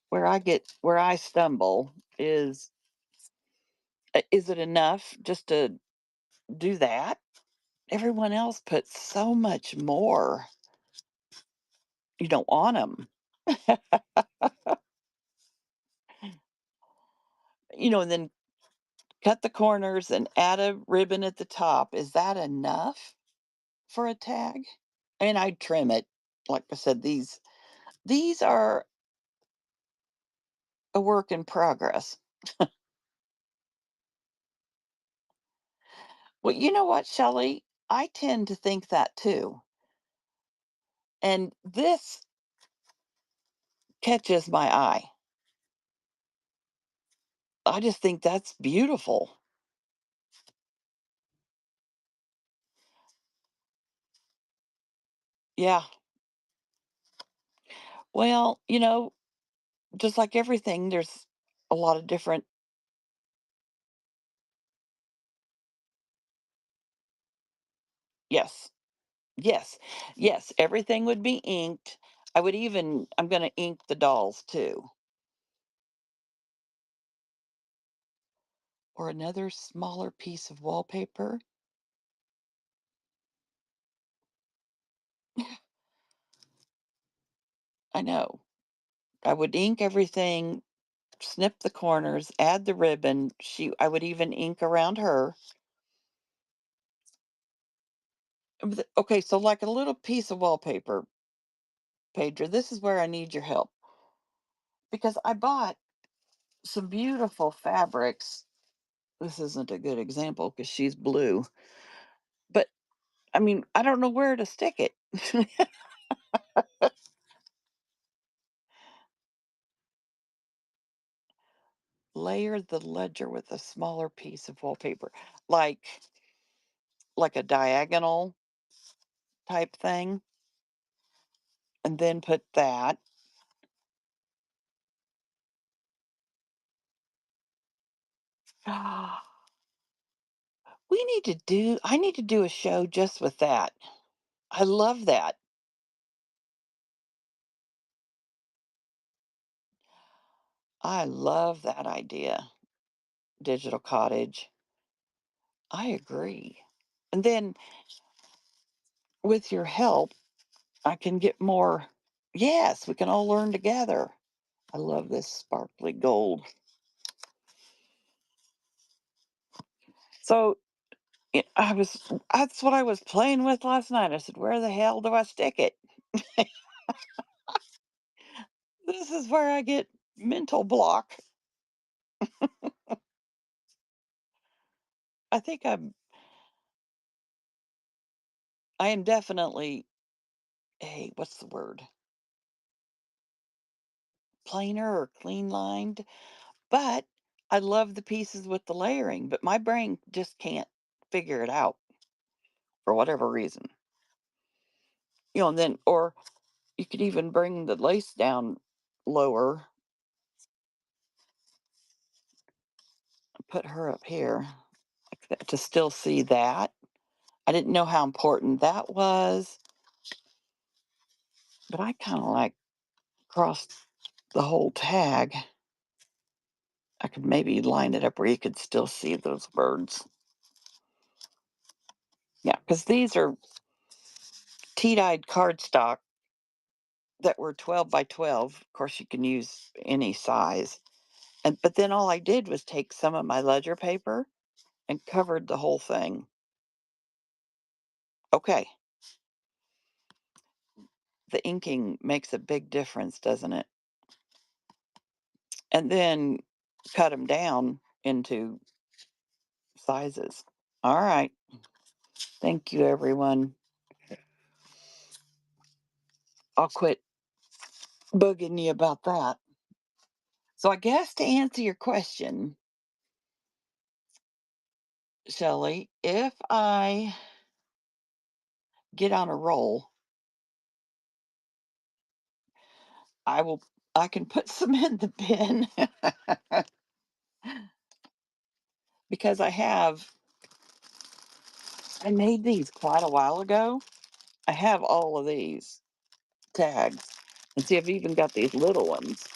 where I stumble is it enough just to do that? Everyone else puts so much more, on them. And then cut the corners and add a ribbon at the top. Is that enough for a tag? And I'd trim it. Like I said, these are a work in progress. Well, you know what, Shelley? I tend to think that too. And this catches my eye. I just think that's beautiful. Yeah. Well, just like everything, there's a lot of different. Yes. Yes. Yes. Everything would be inked. I'm going to ink the dolls too. Or another smaller piece of wallpaper. I know. I would ink everything, snip the corners, add the ribbon. I would even ink around her. Okay, so like a little piece of wallpaper, Pedro, this is where I need your help because I bought some beautiful fabrics This isn't a good example because she's blue. But I mean, I don't know where to stick it. Layer the ledger with a smaller piece of wallpaper, like a diagonal type thing, and then put that. I need to do a show just with that. I love that. I love that idea. Digital cottage. I agree. And then with your help, I can get more. Yes, we can all learn together. I love this sparkly gold. So that's what I was playing with last night. I said, where the hell do I stick it? This is where I get mental block. I think I am definitely a, what's the word? Plainer or clean lined. But I love the pieces with the layering, but my brain just can't figure it out for whatever reason. And then, or you could even bring the lace down lower, put her up here like that, to still see that. I didn't know how important that was, but I kind of like crossed the whole tag. I could maybe line it up where you could still see those birds. Yeah, because these are tea-dyed cardstock that were 12 by 12. Of course, you can use any size. But then all I did was take some of my ledger paper and covered the whole thing. Okay, the inking makes a big difference, doesn't it? And then cut them down into sizes. All right. Thank you, everyone. I'll quit bugging you about that. So I guess to answer your question, Shelley, if I get on a roll, I will I can put some in the bin because I made these quite a while ago. I have all of these tags. And see, I've even got these little ones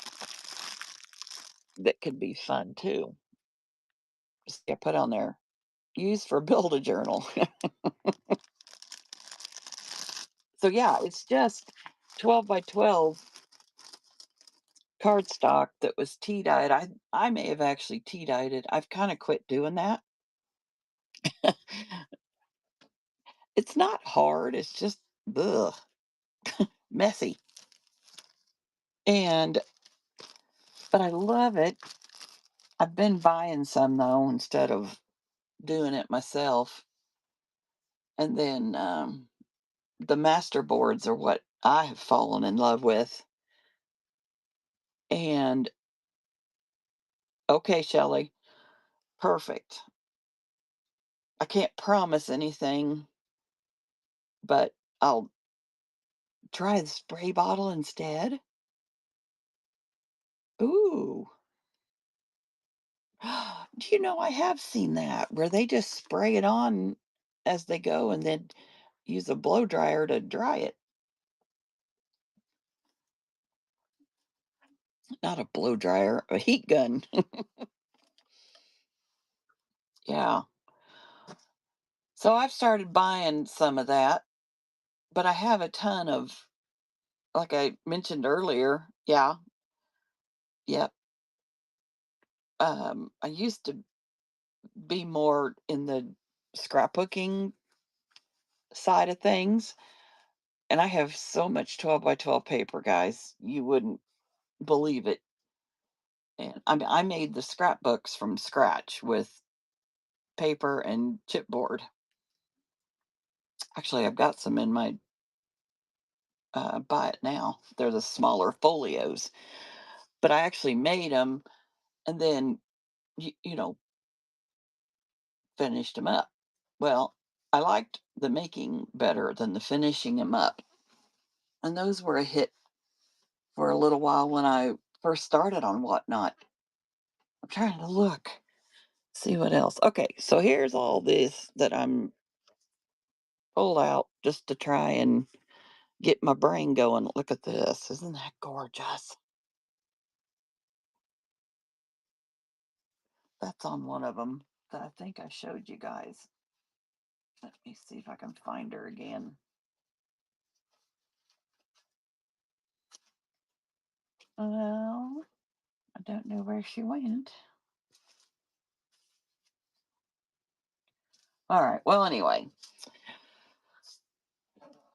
that could be fun too. See, I put on there, use for build a journal. So yeah, it's just 12 by 12 cardstock that was tea dyed. I may have actually tea dyed it. I've kind of quit doing that. It's not hard. It's just ugh, messy. And but I love it. I've been buying some though instead of doing it myself. And then the master boards are what I have fallen in love with. And okay, Shelley, perfect. I can't promise anything, but I'll try the spray bottle instead. Ooh. Do you know I have seen that where they just spray it on as they go and then use a blow dryer to dry it. Not a blow dryer, a heat gun. Yeah. So I've started buying some of that, but I have a ton of, like I mentioned earlier. Yeah. Yep. I used to be more in the scrapbooking side of things, and I have so much 12 by 12 paper, guys. You wouldn't believe it. And I mean, I made the scrapbooks from scratch with paper and chipboard. Actually, I've got some in my buy it now. They're the smaller folios, but I actually made them and then you know finished them up. Well, I liked the making better than the finishing them up, and those were a hit for a little while when I first started on Whatnot. I'm trying to look, see what else. Okay, so here's all this that I'm pulled out just to try and get my brain going. Look at this. Isn't that gorgeous? That's on one of them that I think I showed you guys. Let me see if I can find her again. Well, I don't know where she went. All right. Well, anyway,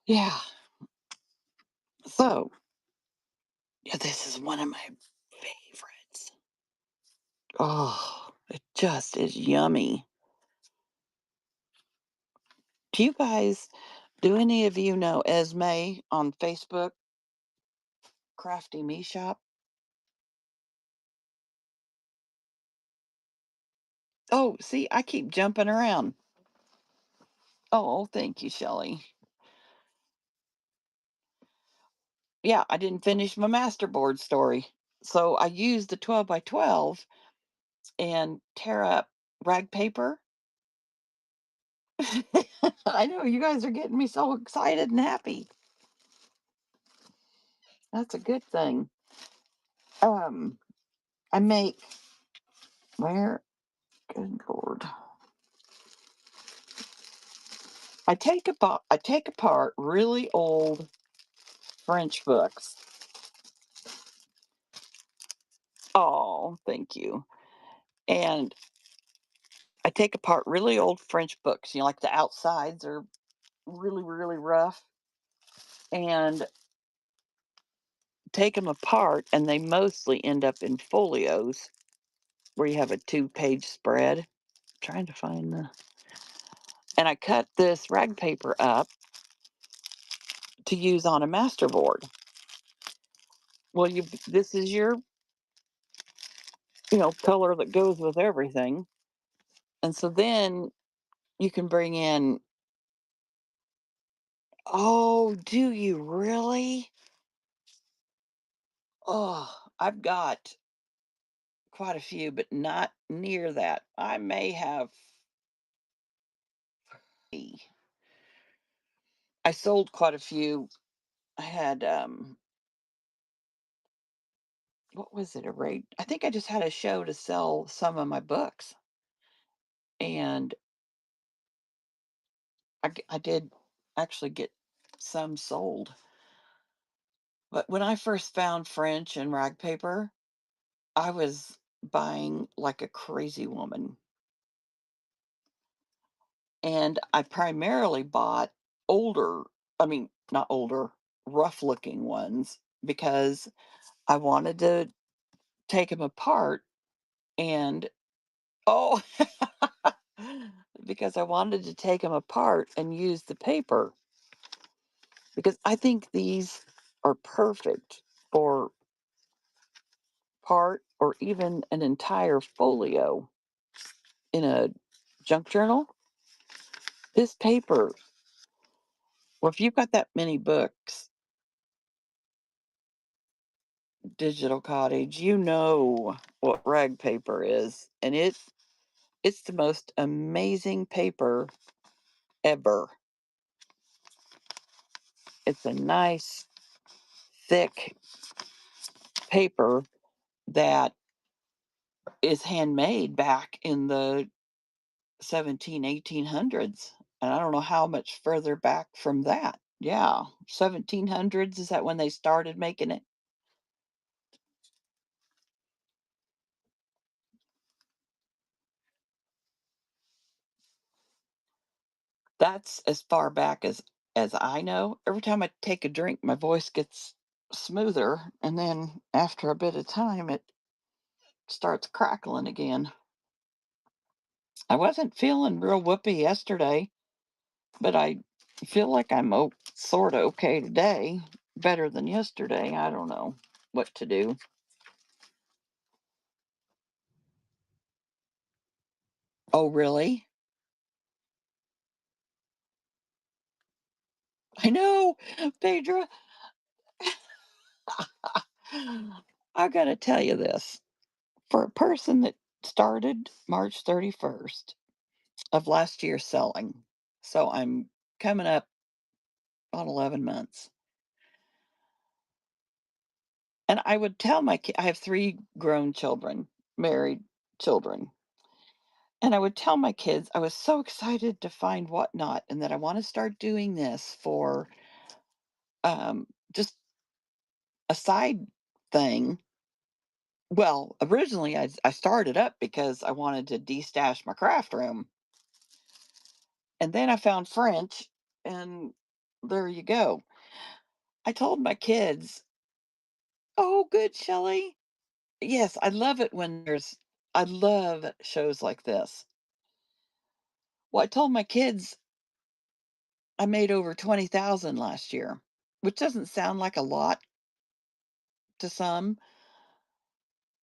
yeah. So, yeah, this is one of my favorites. Oh, it just is yummy. Do you guys, do any of you know Esme on Facebook, Crafty Me Shop? Oh, see, I keep jumping around. Oh, thank you, Shelley. Yeah, I didn't finish my masterboard story. So I used the 12 by 12 and tear up rag paper. I know you guys are getting me so excited and happy. That's a good thing. Um, I make where good lord. I take apart really old French books. Oh, thank you. And I take apart really old French books, like the outsides are really, really rough, and take them apart, and they mostly end up in folios where you have a two-page spread. Trying to find the and I cut this rag paper up to use on a masterboard. Well, you this is your, color that goes with everything. And so then you can bring in, oh, do you really? Oh, I've got quite a few, but not near that. I may have, I sold quite a few. I had, what was it, a rate? I think I just had a show to sell some of my books. And I did actually get some sold. But when I first found French and rag paper, I was buying like a crazy woman. And I primarily bought older, I mean, not older, rough looking ones because I wanted to take them apart and, oh, because I wanted to take them apart and use the paper because I think these are perfect for part or even an entire folio in a junk journal. This paper, well, if you've got that many books, Digital Cottage, you know what rag paper is, and it's the most amazing paper ever. It's a nice, thick paper that is handmade back in the 1800s. And I don't know how much further back from that. Yeah, 1700s, is that when they started making it? That's as far back as I know. Every time I take a drink, my voice gets smoother, and then after a bit of time, it starts crackling again. I wasn't feeling real whoopy yesterday, but I feel like I'm sort of okay today. Better than yesterday. I don't know what to do. Oh, really? I know, Phaedra. I got to tell you this. For a person that started March 31st of last year selling, so I'm coming up on 11 months. And I would tell my I have 3 grown children, married children. And I would tell my kids I was so excited to find Whatnot and that I want to start doing this for just a side thing. Well, originally I started up because I wanted to destash my craft room. And then I found French and there you go. I told my kids, "Oh, good, Shelley." Yes, I love it when I love shows like this. Well, I told my kids I made over 20,000 last year, which doesn't sound like a lot to some,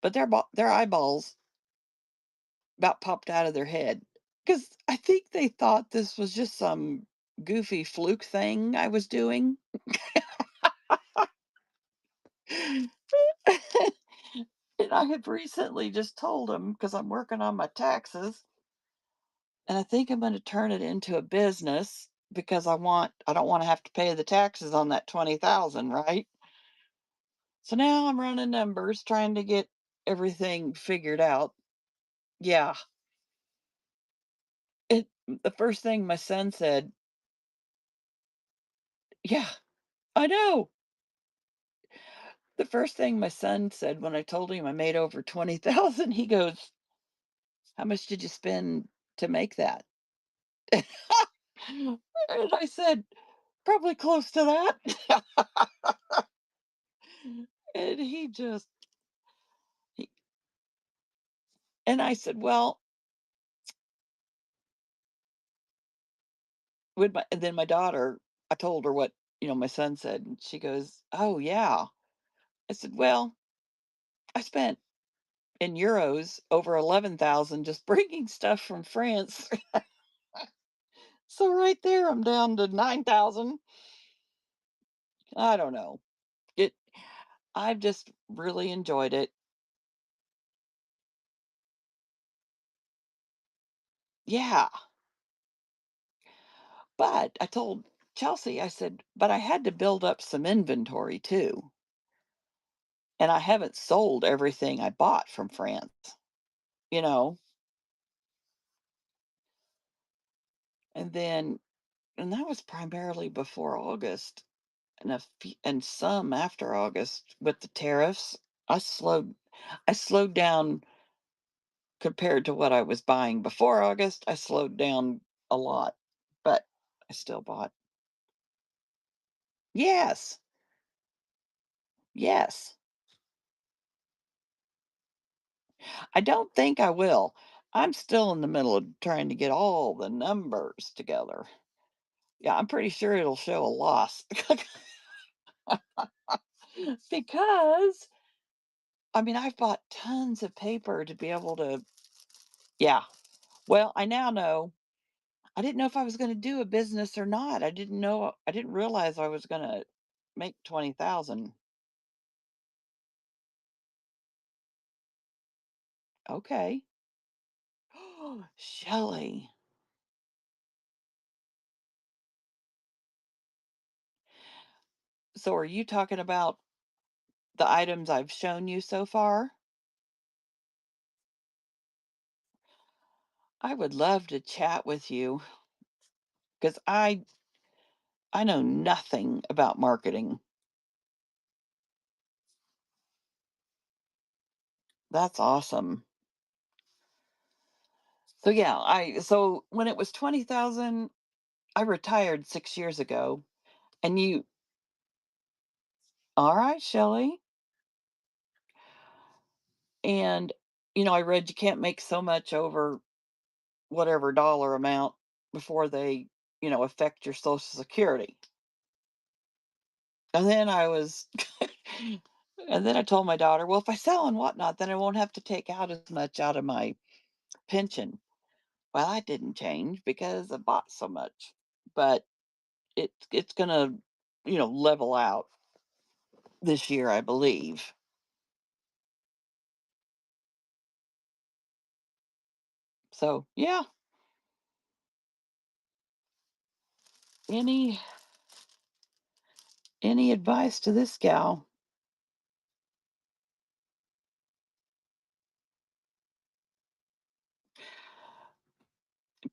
but their eyeballs about popped out of their head because I think they thought this was just some goofy fluke thing I was doing. And I have recently just told them because I'm working on my taxes, and I think I'm going to turn it into a business because I don't want to have to pay the taxes on that 20,000, right? So now I'm running numbers trying to get everything figured out. Yeah. The first thing my son said, "Yeah, I know." The first thing my son said when I told him I made over 20,000, he goes, "How much did you spend to make that?" And I said, "Probably close to that." And he, and I said, "Well," and then my daughter, I told her what, my son said, and she goes, "Oh, yeah." I said, "Well, I spent in euros over 11,000 just bringing stuff from France." So right there, I'm down to 9,000. I don't know. It I've just really enjoyed it. Yeah, but I told Chelsea, I said, "But I had to build up some inventory too, and I haven't sold everything I bought from France, you know?" And then and that was primarily before August and some after August with the tariffs. I slowed I slowed down compared to what I was buying before August. I slowed down a lot, but I still bought. Yes. Yes. I don't think I will. I'm still in the middle of trying to get all the numbers together. Yeah, I'm pretty sure it'll show a loss because I mean, I've bought tons of paper to be able to. Yeah. Well, I now know. I didn't know if I was going to do a business or not. I didn't realize I was going to make 20,000. Okay. Shelley. So are you talking about the items I've shown you so far? I would love to chat with you because I know nothing about marketing. That's awesome. So yeah, so when it was 20,000, I retired 6 years ago and you all right, Shelley. And I read you can't make so much over whatever dollar amount before they, affect your Social Security. And then I was and then I told my daughter, "Well, if I sell and whatnot, then I won't have to take out as much out of my pension." Well, that didn't change because I bought so much, but it's gonna, level out this year, I believe. So, yeah, any any advice to this gal?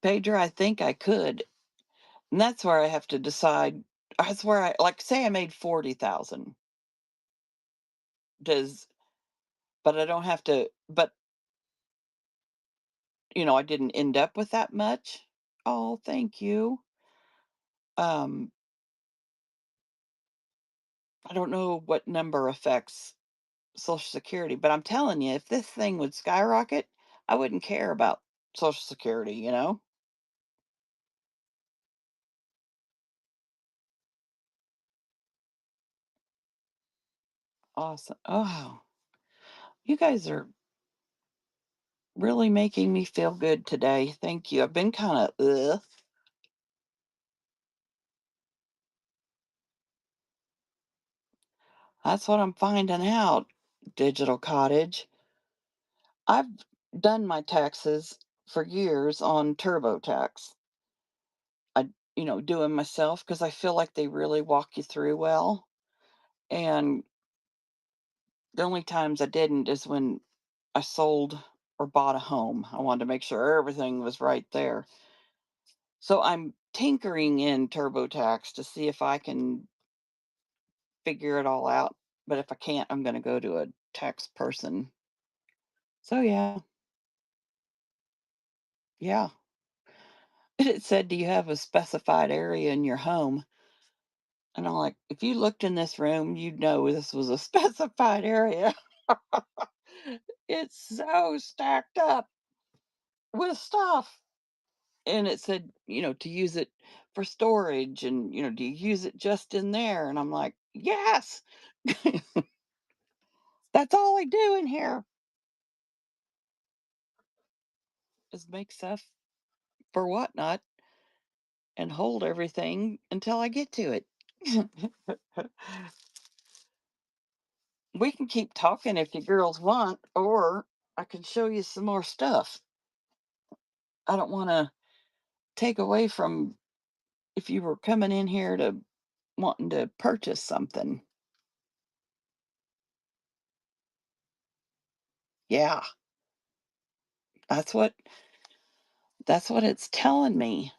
Pager, I think I could. And that's where I have to decide. That's where I like say I made 40,000. Does but I don't have to but I didn't end up with that much. Oh, thank you. Um I don't know what number affects Social Security, but I'm telling you, if this thing would skyrocket, I wouldn't care about Social Security. Awesome. Oh, you guys are really making me feel good today. Thank you. I've been kind of, ugh. That's what I'm finding out. Digital cottage. I've done my taxes for years on TurboTax. Do 'em myself because I feel like they really walk you through well. And the only times I didn't is when I sold or bought a home. I wanted to make sure everything was right there. So I'm tinkering in TurboTax to see if I can figure it all out. But if I can't, I'm going to go to a tax person. So yeah, yeah. It said, "Do you have a specified area in your home?" And I'm like, "If you looked in this room, you'd know this was a specified area." It's so stacked up with stuff. And it said, to use it for storage and, do you use it just in there? And I'm like, yes, that's all I do in here is make stuff for whatnot and hold everything until I get to it. We can keep talking if you girls want, or I can show you some more stuff. I don't want to take away from if you were coming in here to wanting to purchase something. Yeah, that's what that's what it's telling me.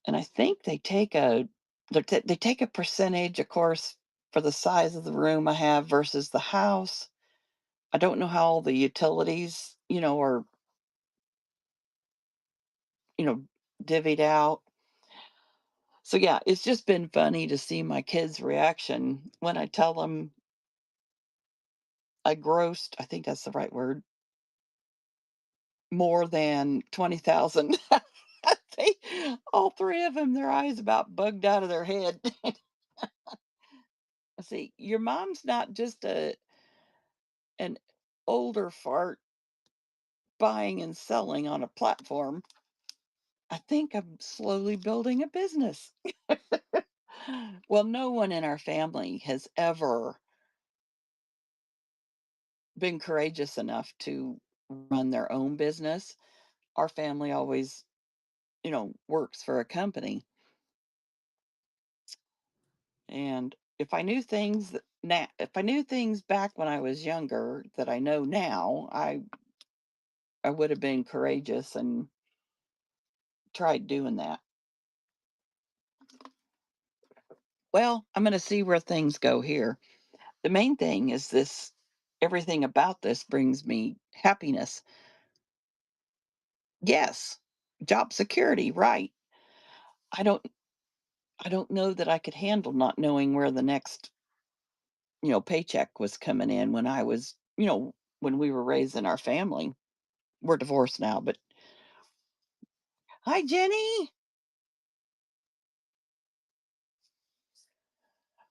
And I think they take a percentage, of course, for the size of the room I have versus the house. I don't know how all the utilities, are, you know, divvied out. So yeah, it's just been funny to see my kids' reaction when I tell them I grossed, I think that's the right word, more than 20,000. They all three of them, their eyes about bugged out of their head. See, your mom's not just an older fart buying and selling on a platform. I think I'm slowly building a business. Well, no one in our family has ever been courageous enough to run their own business. Our family always, works for a company. And if I knew things back when I was younger that I know now, I would have been courageous and tried doing that. Well, I'm going to see where things go here. The main thing is this everything about this brings me happiness. Yes. Job security, right. I don't I don't know that I could handle not knowing where the next, paycheck was coming in when I was, when we were raising our family. We're divorced now, but Hi, Jenny.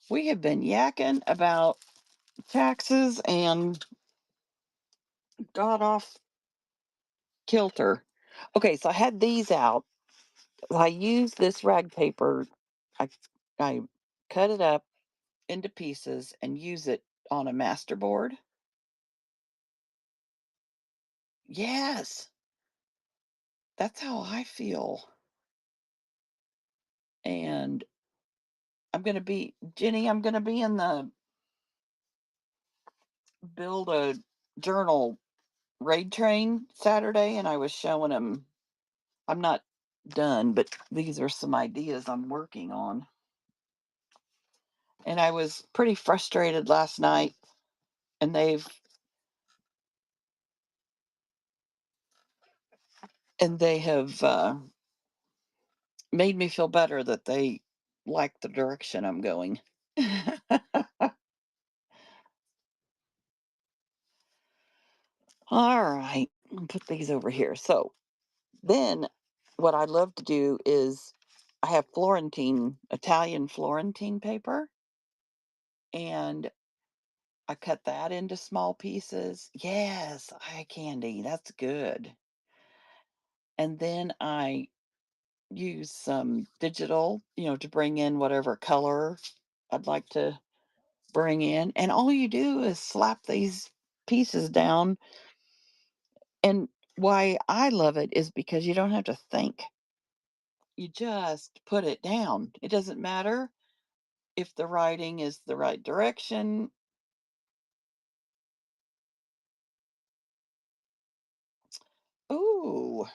We have been yakking about taxes and got off kilter. Okay, so I had these out. I used this rag paper. I I cut it up into pieces and use it on a masterboard. Yes, that's how I feel. And I'm gonna be in the build a journal raid train Saturday, and I was showing him. I'm not done, but these are some ideas I'm working on. And I was pretty frustrated last night, and they have made me feel better that they like the direction I'm going. All right, I'll put these over here. So then, what I love to do is I have Italian Florentine paper, and I cut that into small pieces. Yes, eye candy. That's good. And then I use some digital, to bring in whatever color I'd like to bring in. And all you do is slap these pieces down. And why I love it is because you don't have to think. You just put it down. It doesn't matter if the writing is the right direction. Ooh,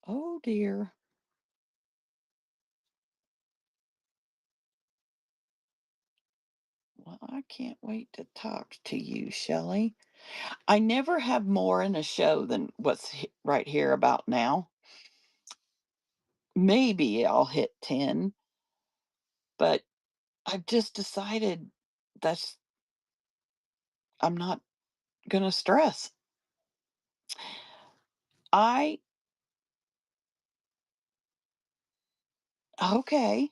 oh dear. Well, I can't wait to talk to you, Shelley. I never have more in a show than what's right here about now. Maybe I'll hit 10, but I've just decided that's I'm not going to stress. I Okay.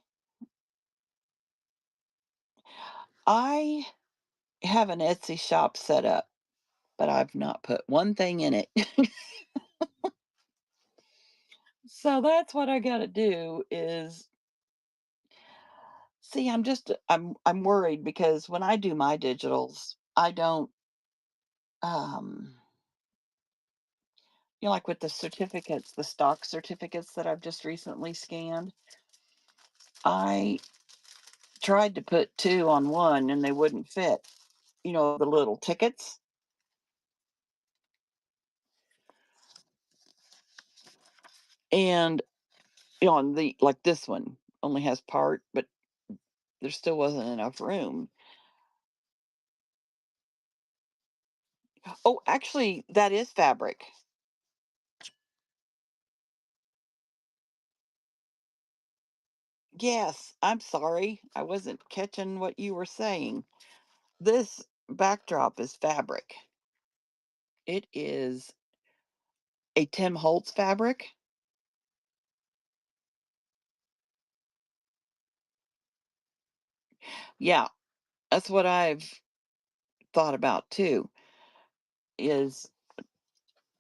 I have an Etsy shop set up, but I've not put one thing in it. So that's what I got to do is see, I'm worried because when I do my digitals, I don't um like with the certificates, the stock certificates that I've just recently scanned, I tried to put two on one and they wouldn't fit. The little tickets. And on the like this one only has part, but there still wasn't enough room. Oh, actually, that is fabric. Yes, I'm sorry. I wasn't catching what you were saying. This backdrop is fabric. It is a Tim Holtz fabric. Yeah, that's what I've thought about too. Is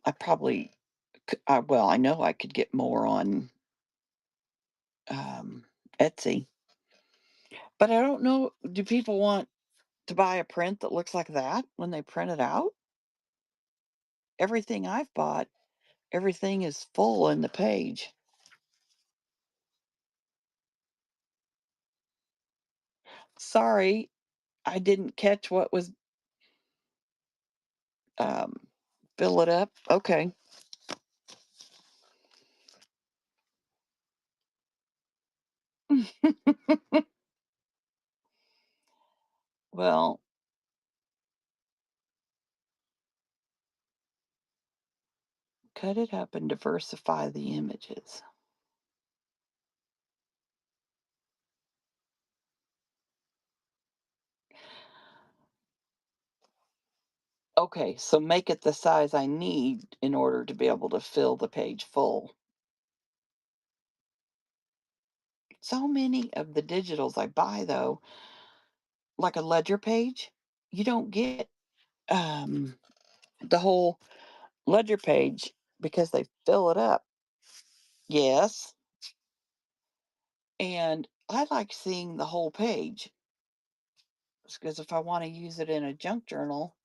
I probably, well, I know I could get more on um, Etsy, but I don't know. Do people want to buy a print that looks like that when they print it out? Everything I've bought, everything is full in the page. Sorry, I didn't catch what was um, fill it up. Okay. Well, cut it up and diversify the images. Okay, so make it the size I need in order to be able to fill the page full. So many of the digitals I buy, though, like a ledger page, you don't get the whole ledger page because they fill it up. Yes. And I like seeing the whole page because if I want to use it in a junk journal,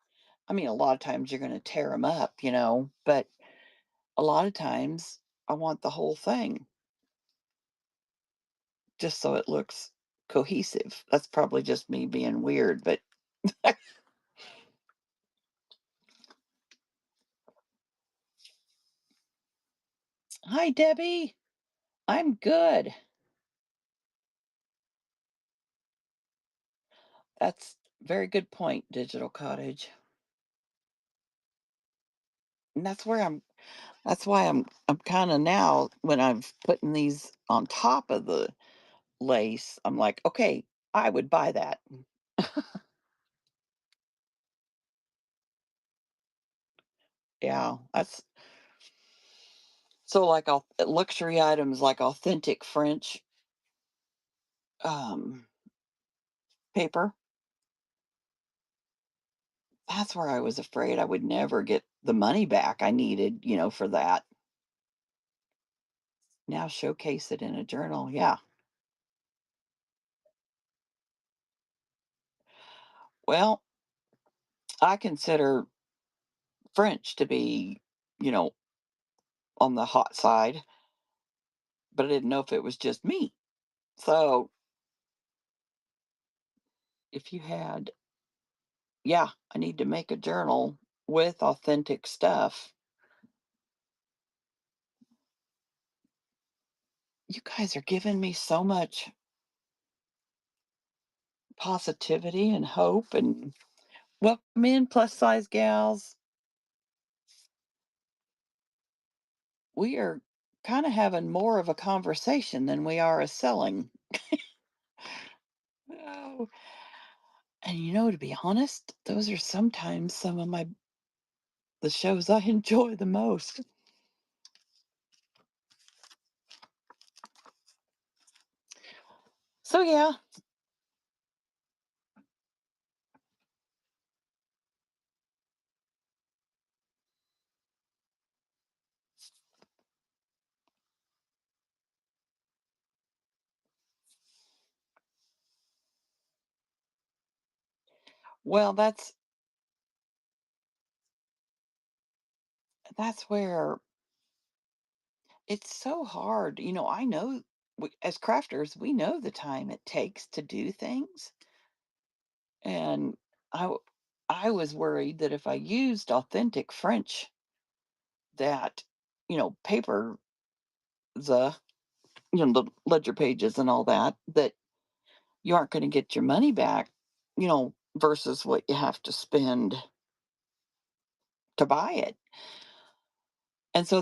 I mean, a lot of times you're going to tear them up, but a lot of times I want the whole thing just so it looks cohesive. That's probably just me being weird, but hi, Debbie. I'm good. That's very good point, Digital Cottage. And that's why I'm kind of now when I've putting these on top of the lace, I'm like, okay, I would buy that. Yeah, that's so like luxury items like authentic French um paper. That's where I was afraid I would never get the money back I needed, for that. Now showcase it in a journal. Yeah. Well, I consider French to be, you know, on the hot side, but I didn't know if it was just me. So if you had, yeah, I need to make a journal with authentic stuff. You guys are giving me so much positivity and hope and welcome in plus size gals. We are kind of having more of a conversation than we are a selling. Oh, and to be honest, those are sometimes some of the shows I enjoy the most. So yeah, well, that's where it's so hard. I know as crafters, we know the time it takes to do things, and I w- I was worried that if I used authentic French, that paper, the the ledger pages and all that you aren't going to get your money back, versus what you have to spend to buy it. And so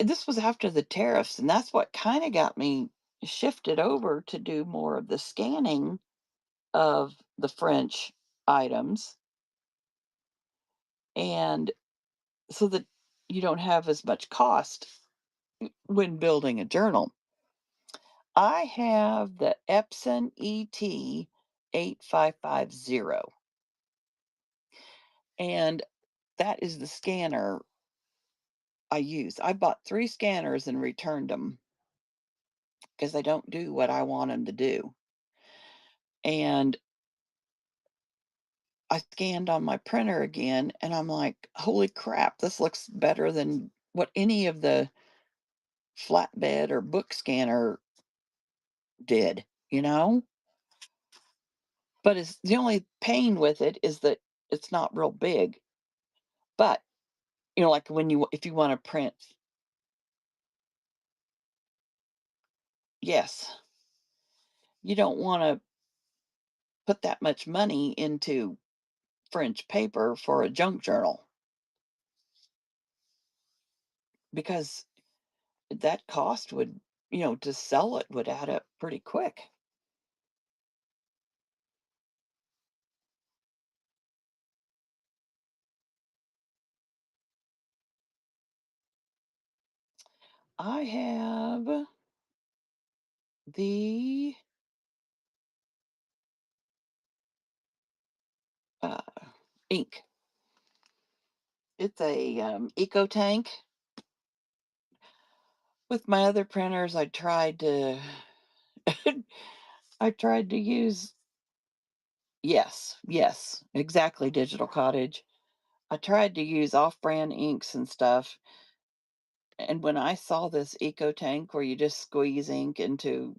this was after the tariffs, and that's what kind of got me shifted over to do more of the scanning of the French items, and so that you don't have as much cost when building a journal. I have the Epson ET 8550, and that is the scanner I use. I bought 3 scanners and returned them because they don't do what I want them to do. And I scanned on my printer again, and I'm like, "Holy crap, this looks better than what any of the flatbed or book scanner did," you know? But it's the only pain with it is that it's not real big. But, like if you wanna print. Yes, you don't wanna put that much money into French paper for a junk journal because that cost would, to sell it would add up pretty quick. I have the uh, ink. It's a eco tank. With my other printers, I tried to I tried to use yes, yes, exactly, Digital Cottage. I tried to use off-brand inks and stuff, and when I saw this eco tank where you just squeeze ink into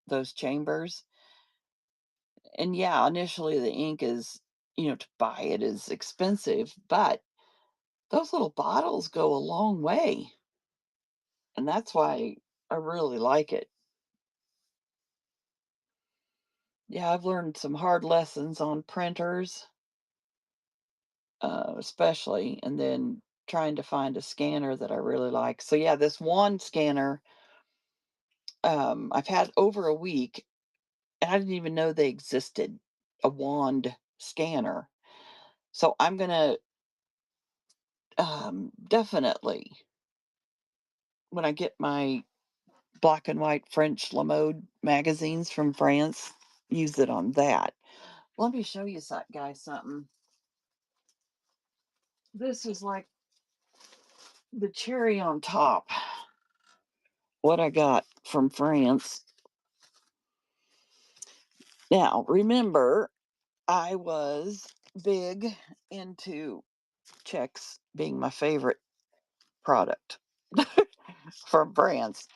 those chambers, and yeah, initially the ink is, to buy it is expensive, but those little bottles go a long way, and that's why I really like it. Yeah, I've learned some hard lessons on printers, especially, and then trying to find a scanner that I really like. So yeah, this one scanner, I've had over a week, and I didn't even know they existed, a wand scanner. So I'm gonna definitely, when I get my black and white French La Mode magazines from France, use it on that. Let me show you, guys, something. This is like the cherry on top. What I got from France. Now, remember, I was big into Chex being my favorite product from France.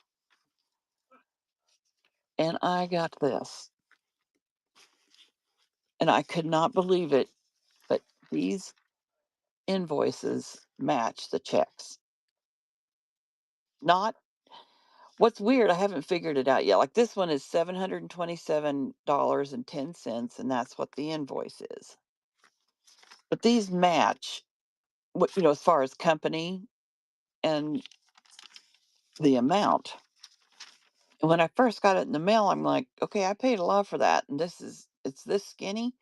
And I got this, and I could not believe it, but these invoices match the checks. Not what's weird, I haven't figured it out yet. Like this one is $727.10, and that's what the invoice is. But these match what, as far as company and the amount. And when I first got it in the mail, I'm like, okay, I paid a lot for that. And it's this skinny.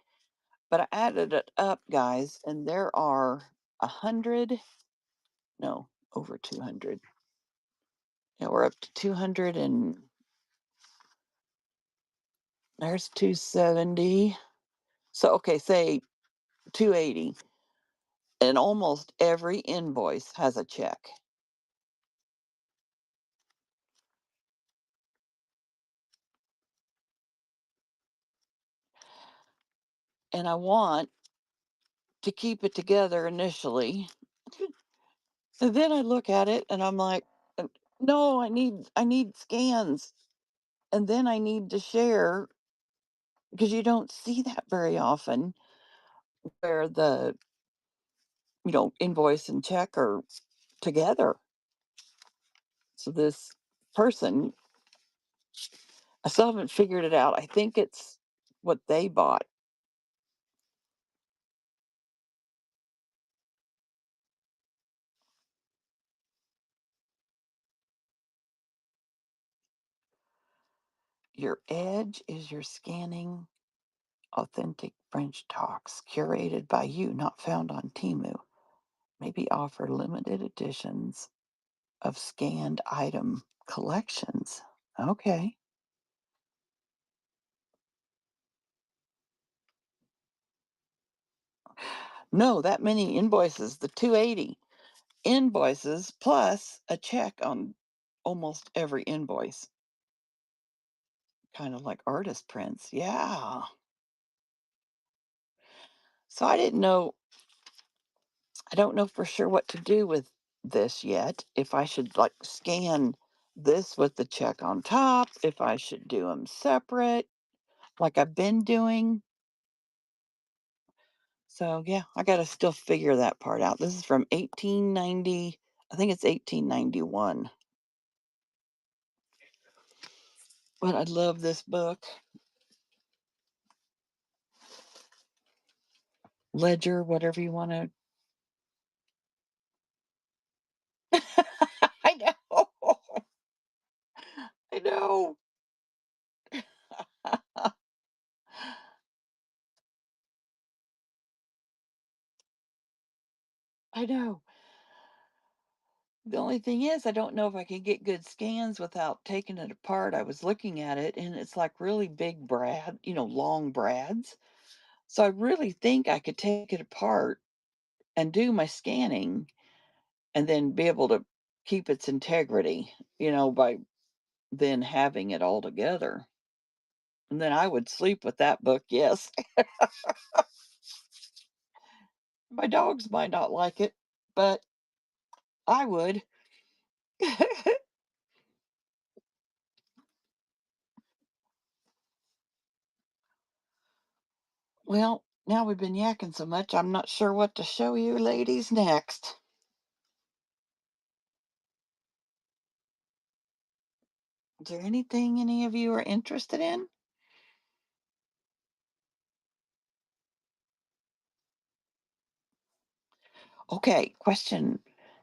But I added it up, guys, and there are 100, no, over 200. Yeah, we're up to 200, and there's 270. So, okay, say 280. And almost every invoice has a check. And I want to keep it together initially. And then I look at it and I'm like, no, I need scans. And then I need to share because you don't see that very often where the, invoice and check are together. So this person, I still haven't figured it out. I think it's what they bought. Your edge is your scanning authentic French talks curated by you, not found on Temu. Maybe offer limited editions of scanned item collections. Okay. No, that many invoices, the 280 invoices plus a check on almost every invoice, kind of like artist prints. Yeah. So I don't know for sure what to do with this yet. If I should like scan this with the check on top, if I should do them separate, like I've been doing. So yeah, I got to still figure that part out. This is from 1890. I think it's 1891. But I love this book. Ledger, whatever you want to. I know. I know. I know. The only thing is I don't know if I can get good scans without taking it apart. I was looking at it and it's like really big brad, long brads. So I really think I could take it apart and do my scanning and then be able to keep its integrity, by then having it all together. And then I would sleep with that book, yes. My dogs might not like it, but I would. Well, now we've been yakking so much, I'm not sure what to show you ladies next. Is there anything any of you are interested in? Okay, question.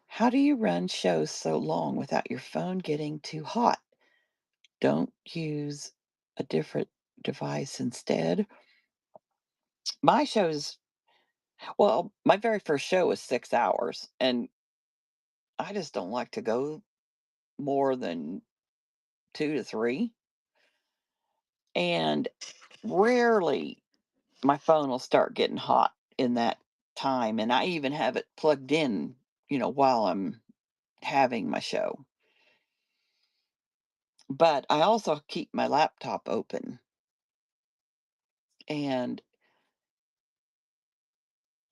How do you run shows so long without your phone getting too hot? Don't use a different device instead. My shows, well, my very first show was 6 hours, and I just don't like to go more than 2 to 3. And rarely my phone will start getting hot in that time. And I even have it plugged in, while I'm having my show. But I also keep my laptop open. And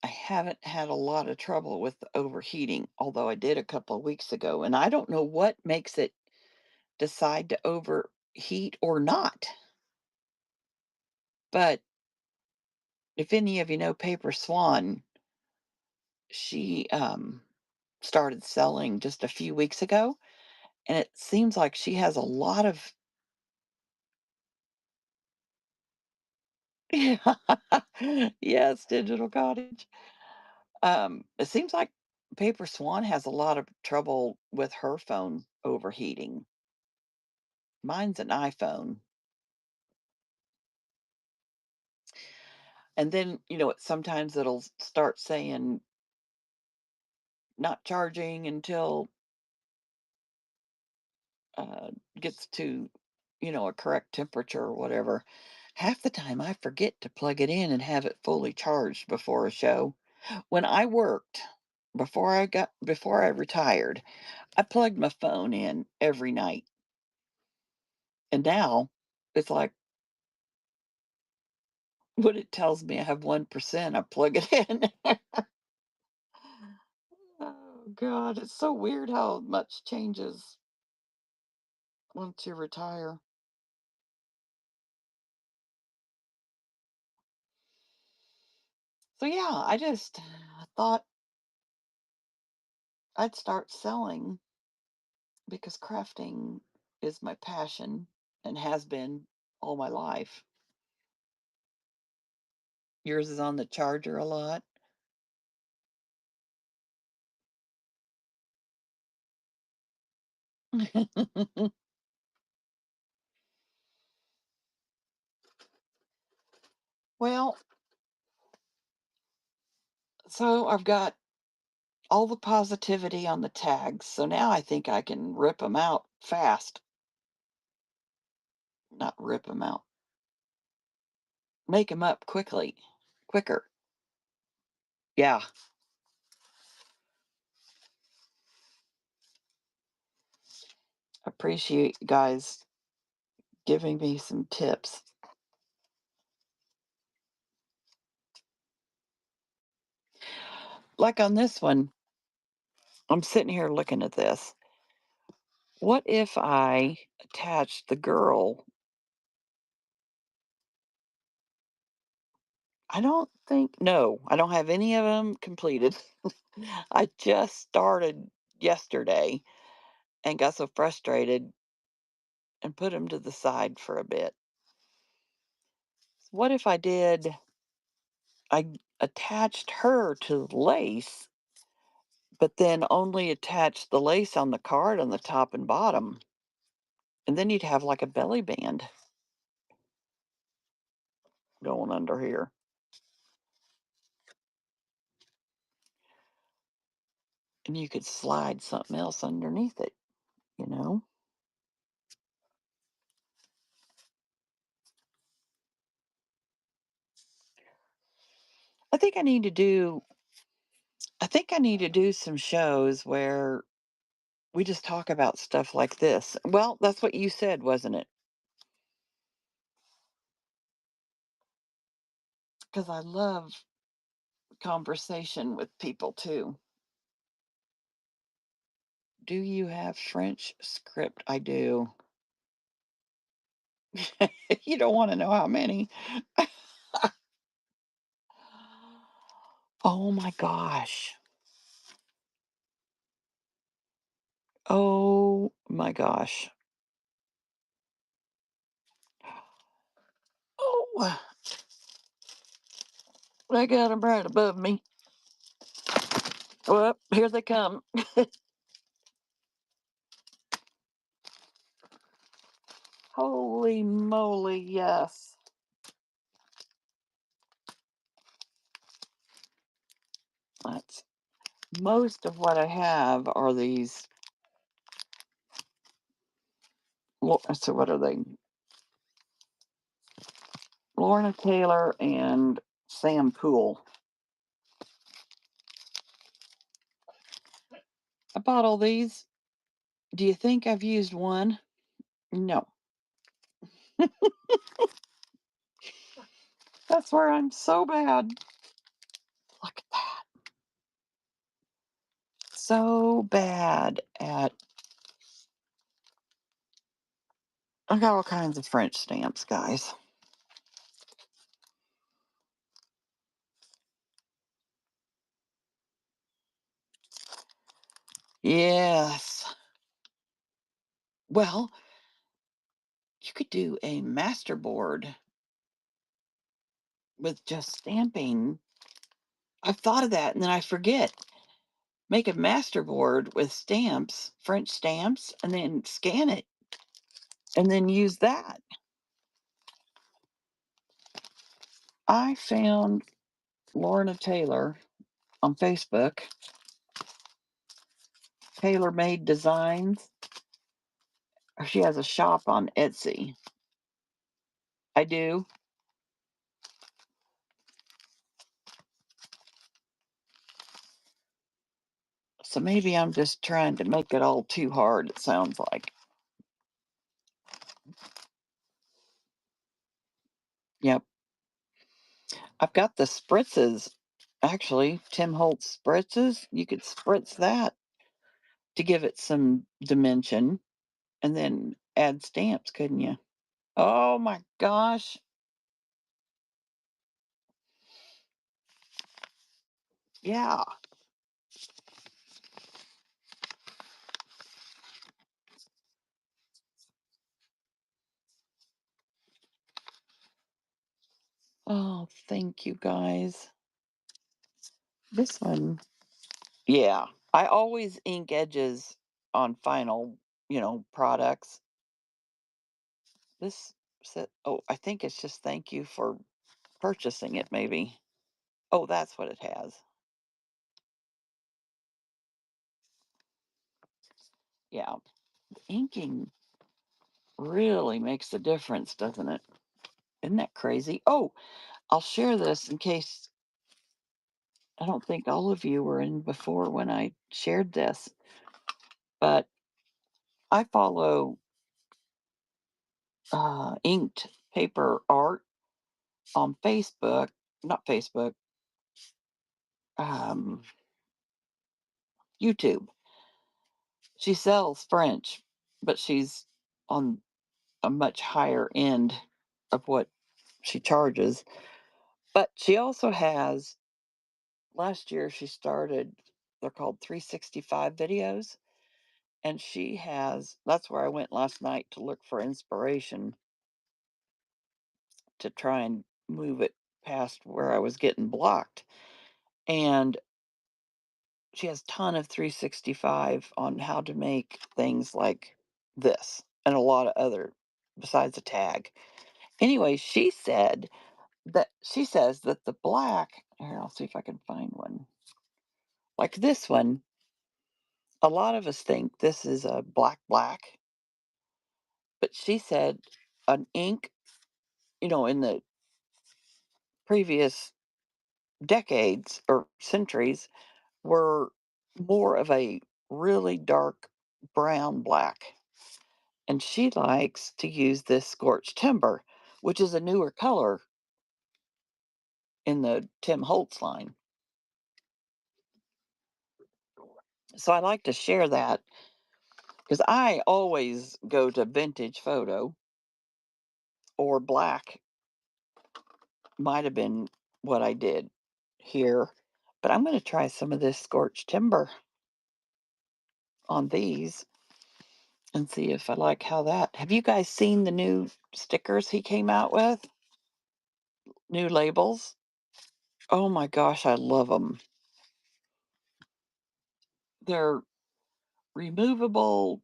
I haven't had a lot of trouble with the overheating, although I did a couple of weeks ago. And I don't know what makes it decide to overheat or not. But if any of you know Paper Swan, she started selling just a few weeks ago. And it seems like she has a lot of. Yes, Digital Cottage. It seems like Paper Swan has a lot of trouble with her phone overheating. Mine's an iPhone. And then, sometimes it'll start saying not charging until gets to, a correct temperature or whatever. Half the time I forget to plug it in and have it fully charged before a show. When I worked, before I retired, I plugged my phone in every night. And now it's like when it tells me I have 1%, I plug it in. Oh god, it's so weird how much changes once you retire. So yeah, I just thought I'd start selling because crafting is my passion and has been all my life. Yours is on the charger a lot. Well, so I've got all the positivity on the tags. So now I think I can rip them out fast. Not rip them out. Make them up quicker. Yeah, appreciate you guys giving me some tips. Like on this one, I'm sitting here looking at this. What if I attached the girl? I don't think, no, I don't have any of them completed. I just started yesterday and got so frustrated and put them to the side for a bit. What if I attached her to the lace, but then only attached the lace on the card on the top and bottom, and then you'd have like a belly band going under here. and you could slide something else underneath it, you know? I think I need to do I think I need to do some shows where we just talk about stuff like this. Well, that's what you said, wasn't it? Because I love conversation with people too. Do you have French script? I do. You don't want to know how many. Oh my gosh. Oh my gosh. Oh, I got them right above me. Well, here they come. Holy moly, yes. That's most of what I have are these. So what are they? Lorna Taylor and Sam Poole. I bought all these. Do you think I've used one? No. That's where I'm so bad. Look at that. So bad at. I got all kinds of French stamps, guys. Yes. Well, you could do a masterboard with just stamping. I've thought of that and then I forget. Make a masterboard with stamps, French stamps, and then scan it and then use that. I found Lorna Taylor on Facebook, Tailor Made Designs. She has a shop on Etsy. I do. So maybe I'm just trying to make it all too hard, it sounds like. Yep. I've got the spritzes. Actually, Tim Holtz spritzes. You could spritz that to give it some dimension and then add stamps, couldn't you? Oh my gosh. Yeah. Oh, thank you guys. This one, yeah. I always ink edges on final, products. This said, oh, I think it's just thank you for purchasing it, maybe. Oh, that's what it has. Yeah. Inking really makes a difference, doesn't it? Isn't that crazy? Oh, I'll share this in case I don't think all of you were in before when I shared this, but I follow inked paper art on Facebook, not Facebook, um, YouTube. She sells French, but she's on a much higher end of what she charges. But she also has, last year, she started, they're called 365 videos. And she has, that's where I went last night to look for inspiration to try and move it past where I was getting blocked. And she has ton of 365 on how to make things like this and a lot of other besides a tag. Anyway, she says that the black, here, I'll see if I can find one. Like this one, A lot of us think this is a black black, but she said an ink, in the previous decades or centuries were more of a really dark brown black. And she likes to use this scorched timber, which is a newer color in the Tim Holtz line. So I like to share that because I always go to vintage photo or black, might have been what I did here. But I'm going to try some of this scorched timber on these and see if I like how that. Have you guys seen the new stickers he came out with? New labels? Oh my gosh, I love them. They're removable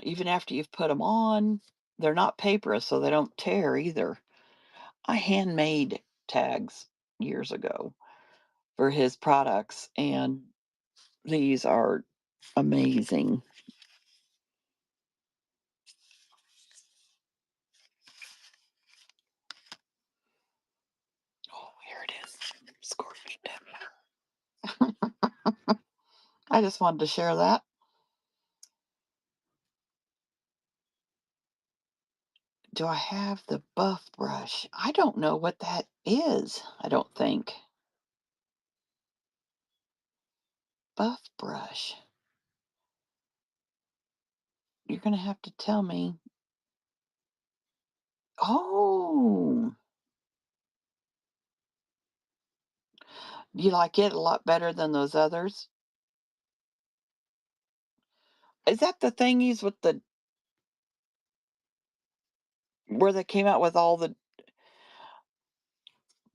even after you've put them on. They're not paperless, so they don't tear either. I handmade tags years ago for his products, and these are amazing. Oh, here it is. Scorched timber. I just wanted to share that. Do I have the buff brush? I don't know what that is, I don't think. Buff brush. You're going to have to tell me. Oh, you like it a lot better than those others? Is that the thingies with the where they came out with all the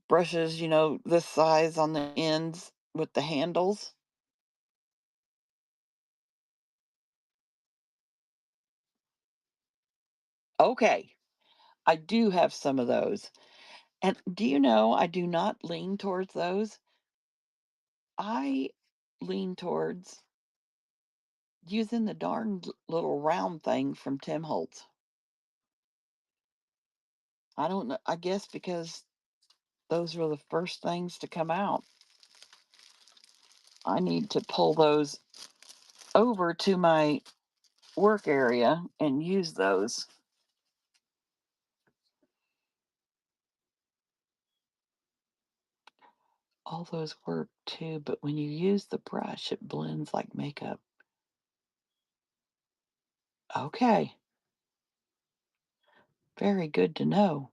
brushes, this size on the ends with the handles? Okay. I do have some of those. And do you know I do not lean towards those? I lean towards using the darn little round thing from Tim Holtz. I don't know. I guess because those were the first things to come out. I need to pull those over to my work area and use those. All those work too, but when you use the brush, it blends like makeup. Okay, very good to know.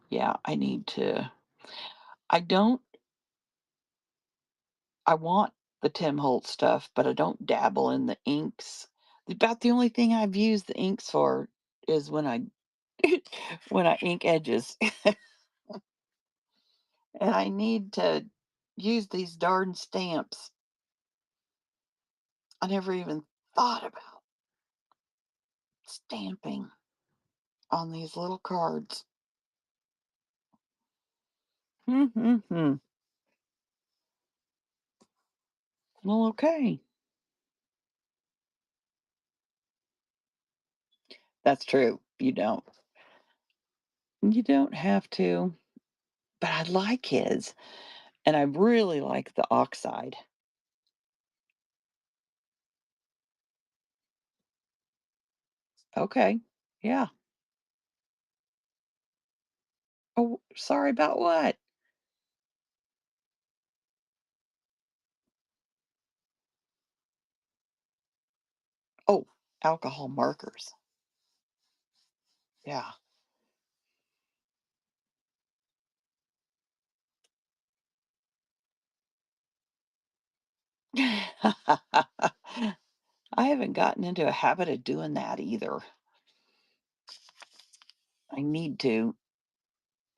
Yeah, I need to. I don't, I want the Tim Holtz stuff, but I don't dabble in the inks. About the only thing I've used the inks for is when I when I ink edges. And I need to use these darn stamps. I never even thought about stamping on these little cards. Hmm. Well, okay. That's true. You don't. You don't have to. But I like his, and I really like the oxide. Okay. Yeah. Oh, sorry about what? Oh, alcohol markers. Yeah. I haven't gotten into a habit of doing that either. I need to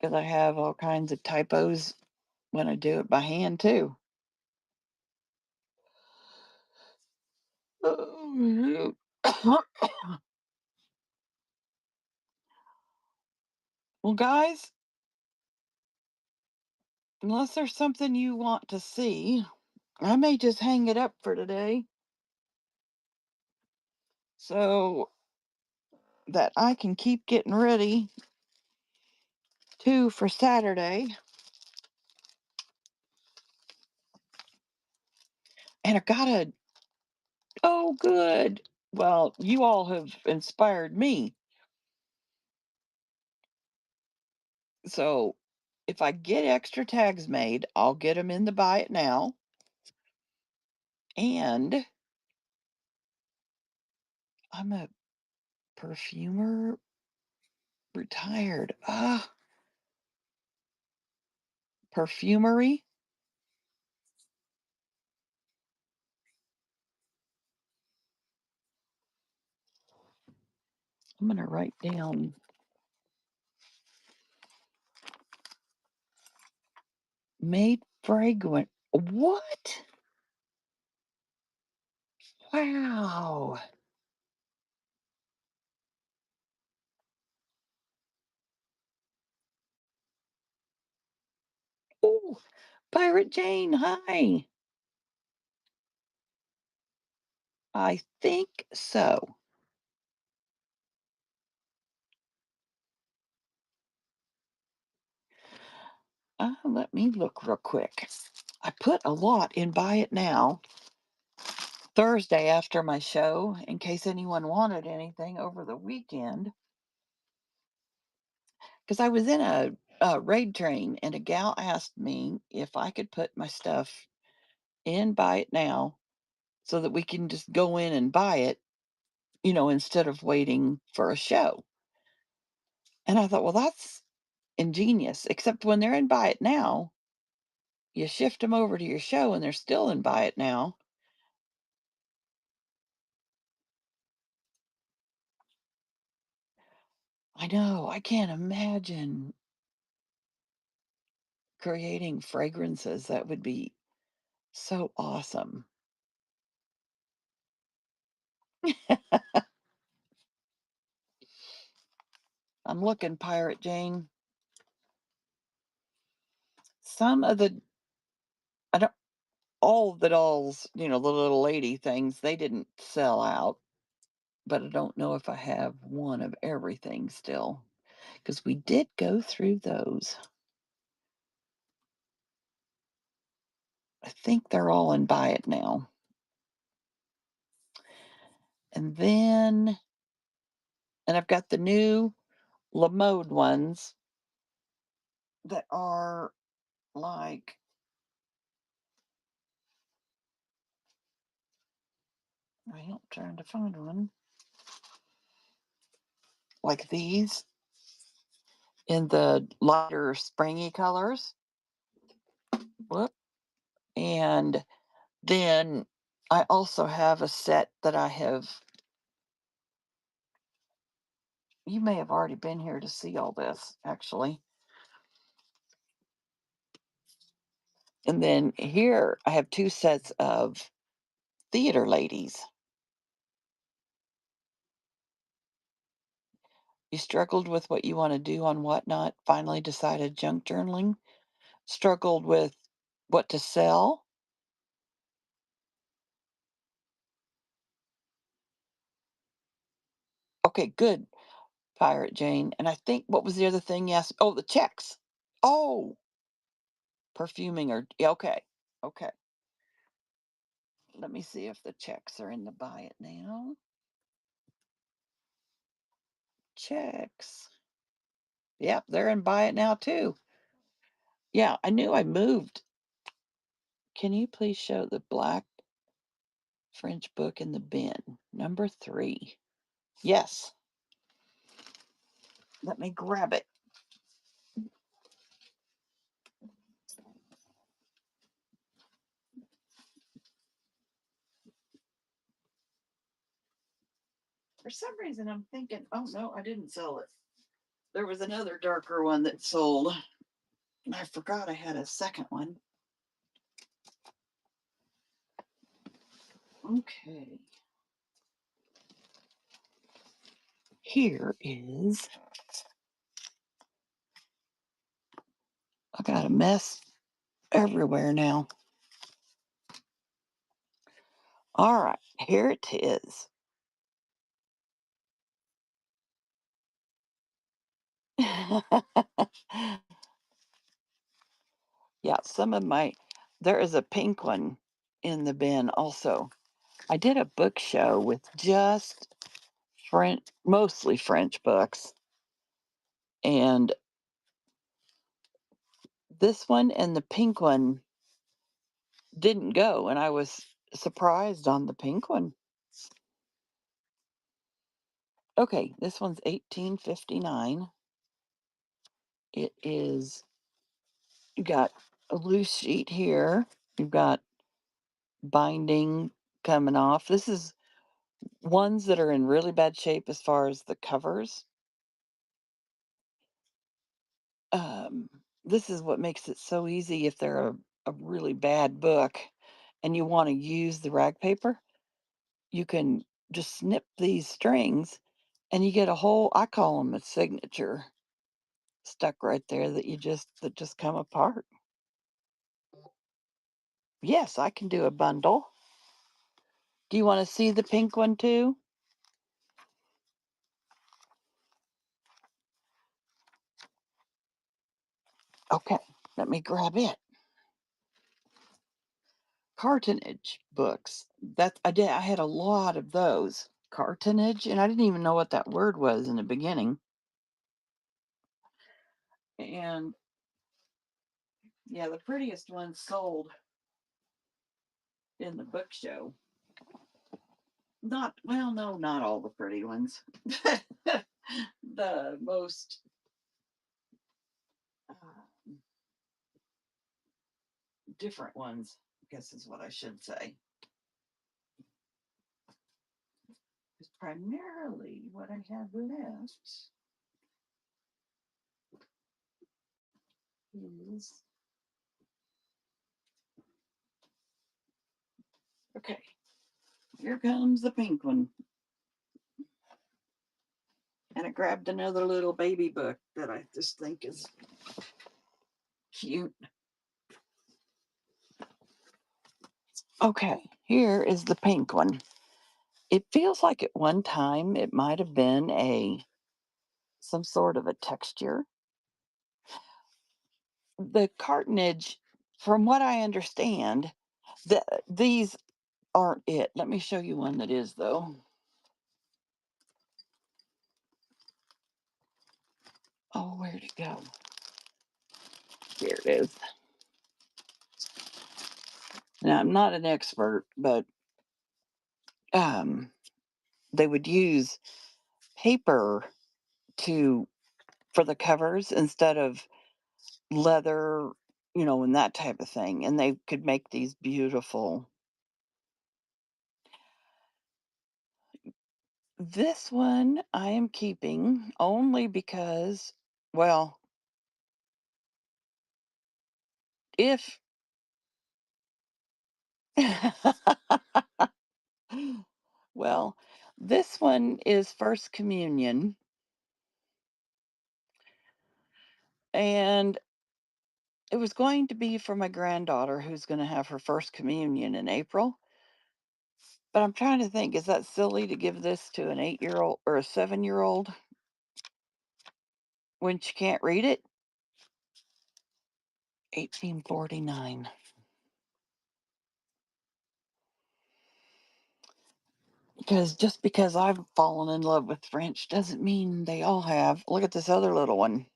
because I have all kinds of typos when I do it by hand too. Oh, well, guys, Unless there's something you want to see, I may just hang it up for today so that I can keep getting ready too for Saturday. And I gotta, oh, good. Well, you all have inspired me. So if I get extra tags made, I'll get them in the buy it now. And I'm a perfumer retired. Perfumery. I'm gonna write down made fragrant. What? Wow. Oh, Pirate Jane, hi. I think so. Let me look real quick. I put a lot in Buy It Now Thursday after my show in case anyone wanted anything over the weekend. Because I was in a raid train and a gal asked me if I could put my stuff in Buy It Now so that we can just go in and buy it, instead of waiting for a show. And I thought, well, that's ingenious, except when they're in Buy It Now, you shift them over to your show and they're still in Buy It Now. I know, I can't imagine creating fragrances. That would be so awesome. I'm looking, Pirate Jane. Some of the I don't all the dolls, the little lady things, they didn't sell out, but I don't know if I have one of everything still because we did go through those. I think they're all in Buy It Now. And then I've got the new Lamode ones that are like, well, trying to find one, like these in the lighter springy colors. Whoop. And then I also have a set that I have. You may have already been here to see all this, actually. And then here I have two sets of theater ladies. You struggled with what you want to do on Whatnot, finally decided junk journaling, struggled with what to sell. Okay, good, Pirate Jane. And I think what was the other thing? Yes. Oh, the checks. Oh, perfuming or yeah, okay. Okay. Let me see if the checks are in the Buy It Now. Checks. Yep, they're in Buy It Now too. Yeah, I knew I moved. Can you please show the black French book in the bin? Number 3. Yes. Let me grab it. For some reason, I'm thinking, oh no, I didn't sell it. There was another darker one that sold. I forgot I had a second one. Okay. Here is, I got a mess everywhere now. All right, here it is. Yeah, some of my there is a pink one in the bin also. I did a book show with just French, mostly French books, and this one and the pink one didn't go, and I was surprised on the pink one. Okay, this one's 1859. It is, you got a loose sheet here. You've got binding coming off. This is ones that are in really bad shape as far as the covers. Um, this is what makes it so easy if they're a really bad book and you want to use the rag paper, you can just snip these strings and you get a whole, I call them a signature stuck right there that just come apart. Yes, I can do a bundle. Do you want to see the pink one too? Okay, let me grab it. Cartonage books. That I did. I had a lot of those. Cartonage, and I didn't even know what that word was in the beginning. And yeah, the prettiest ones sold in the book show. Not well, no, not all the pretty ones. The most different ones, I guess is what I should say. Is primarily what I have left is okay. Here comes the pink one. And I grabbed another little baby book that I just think is cute. Okay, here is the pink one. It feels like at one time it might have been a some sort of a texture. The cartonage, from what I understand, these aren't it. Let me show you one that is though. Oh, where'd it go? Here it is. Now I'm not an expert, but um, they would use paper to for the covers instead of leather, and that type of thing. And they could make these beautiful. This one I am keeping only because, well, if well, this one is First Communion, and it was going to be for my granddaughter who's going to have her First Communion in April. But I'm trying to think, is that silly to give this to an 8-year old or a 7-year old when she can't read it? 1849. Because just because I've fallen in love with French doesn't mean they all have. Look at this other little one.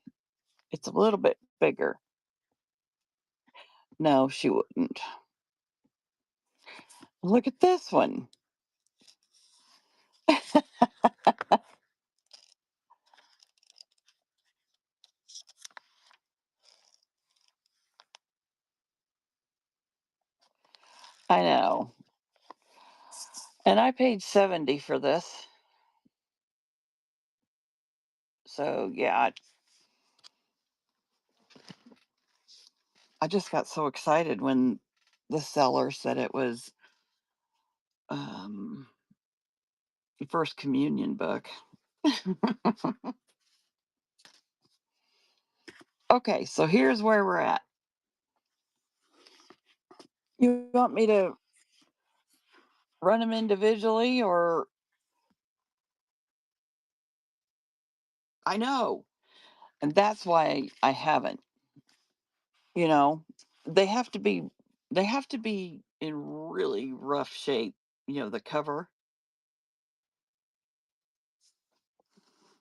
It's a little bit bigger. No, she wouldn't. Look at this one. I know. And I paid 70 for this. So, yeah, I just got so excited when the seller said it was um First Communion book. Okay, so here's where we're at. You want me to run them individually or I know, and that's why I haven't, you know. They have to be they have to be in really rough shape, the cover.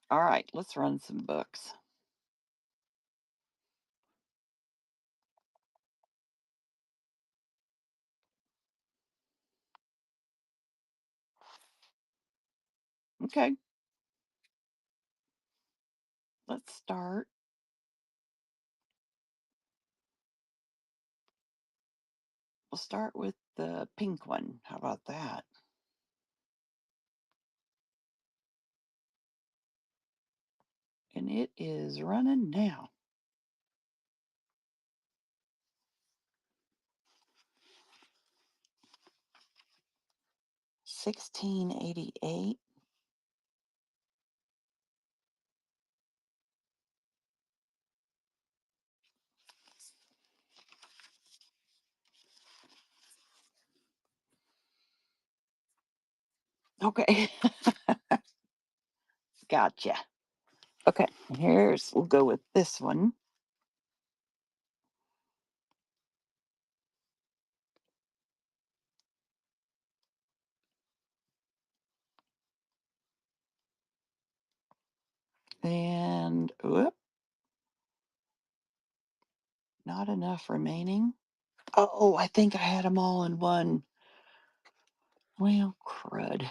All right, let's run some books. Okay, let's start. We'll start with the pink one. How about that? And it is running now. 1688. Okay, gotcha. Okay, we'll go with this one. And whoop, not enough remaining. Oh, I think I had them all in one. Well, crud.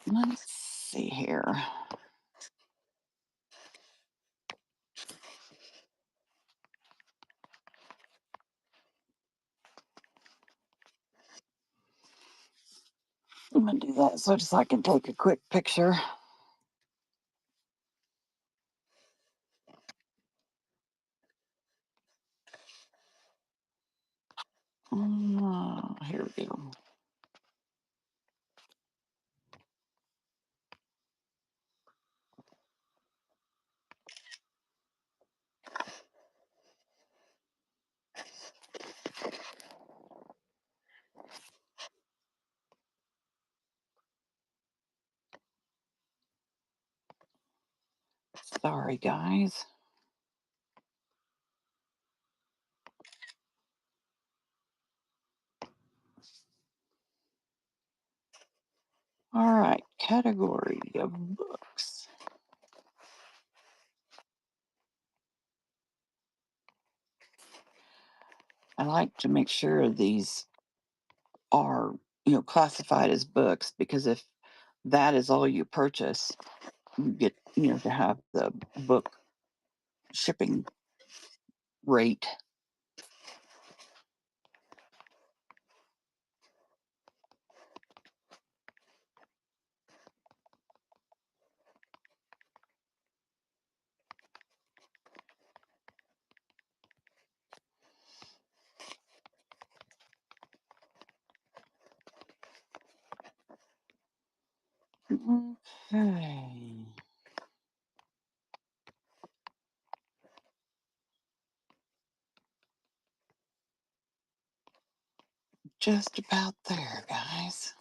Let's see here. I'm gonna do that so I can take a quick picture. Here we go. Sorry, guys. All right, category of books. I like to make sure these are, classified as books because if that is all you purchase, you get, to have the book shipping rate. Okay. Just about there, guys.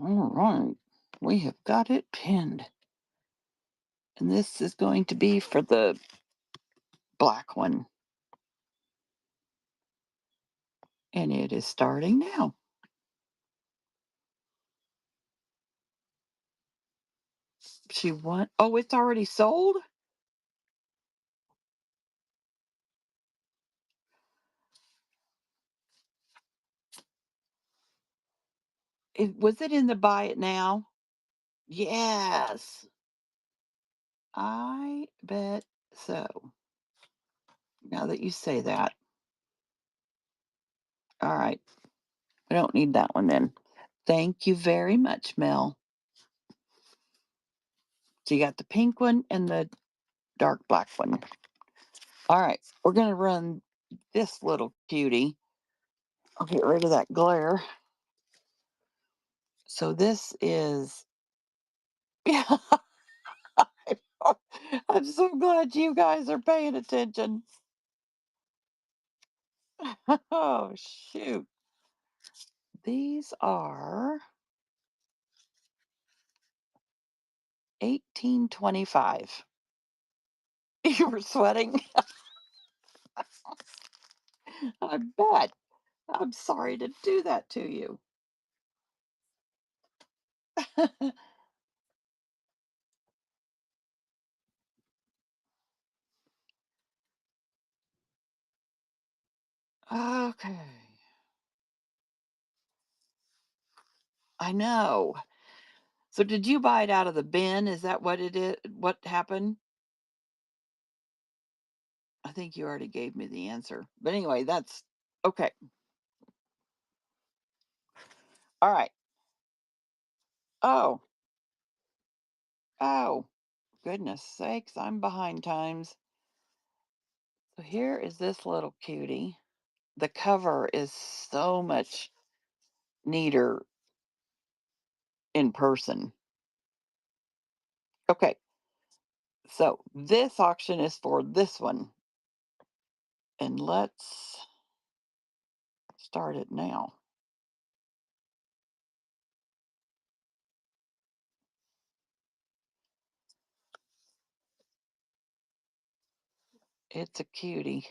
All right. We have got it pinned. And this is going to be for the black one. And it is starting now. She won. Oh, it's already sold? Was it in the buy it now? Yes. I bet so. Now that you say that. All right. We don't need that one then. Thank you very much, Mel. So you got the pink one and the dark black one. All right, we're going to run this little cutie. I'll get rid of that glare. So this is, yeah, I'm so glad you guys are paying attention. Oh, shoot. These are 1825. You were sweating? I bet. I'm sorry to do that to you. Okay. I know. So did you buy it out of the bin? Is that what it is? What happened? I think you already gave me the answer. But anyway, that's okay. All right. Oh, oh, goodness sakes, I'm behind times. So here is this little cutie. The cover is so much neater in person. Okay, so this auction is for this one. And let's start it now. It's a cutie.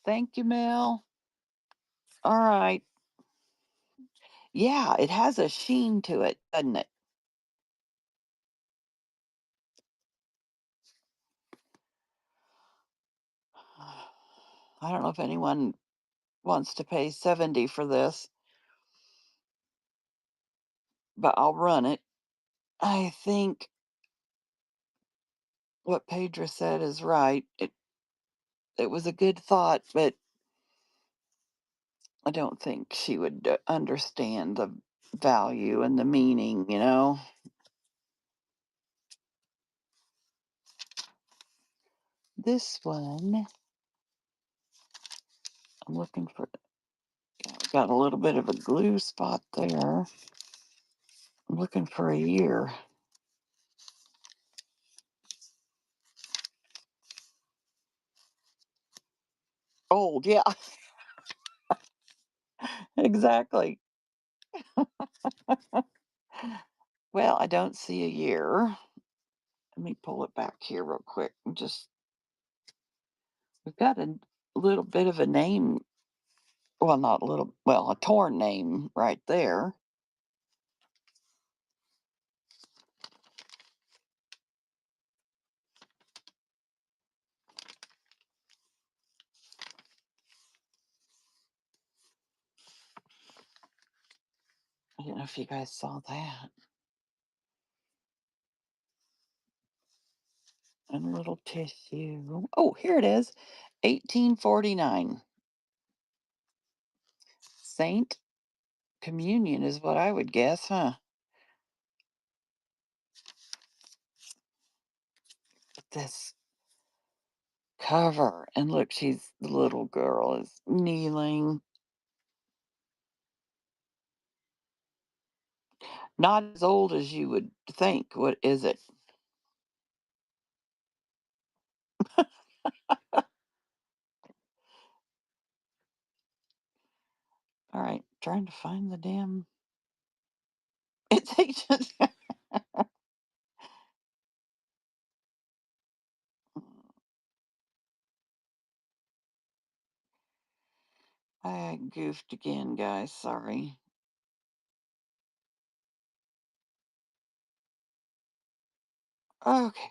Thank you, Mel. All right. Yeah, it has a sheen to it, doesn't it? I don't know if anyone wants to pay 70 for this, but I'll run it. I think what Pedro said is right. It was a good thought, but I don't think she would understand the value and the meaning, you know. This one, I'm looking for, yeah, got a little bit of a glue spot there. I'm looking for a year. Old, yeah, exactly. Well, I don't see a year. Let me pull it back here real quick. We've got a little bit of a name. Well, not a little, well, a torn name right there. I don't know if you guys saw that. And a little tissue. Oh, here it is. 1849. Saint Communion is what I would guess, huh? This cover. And look, the little girl is kneeling. Not as old as you would think. What is it? All right, trying to find the damn. It's ancient. I goofed again, guys. Sorry. Okay,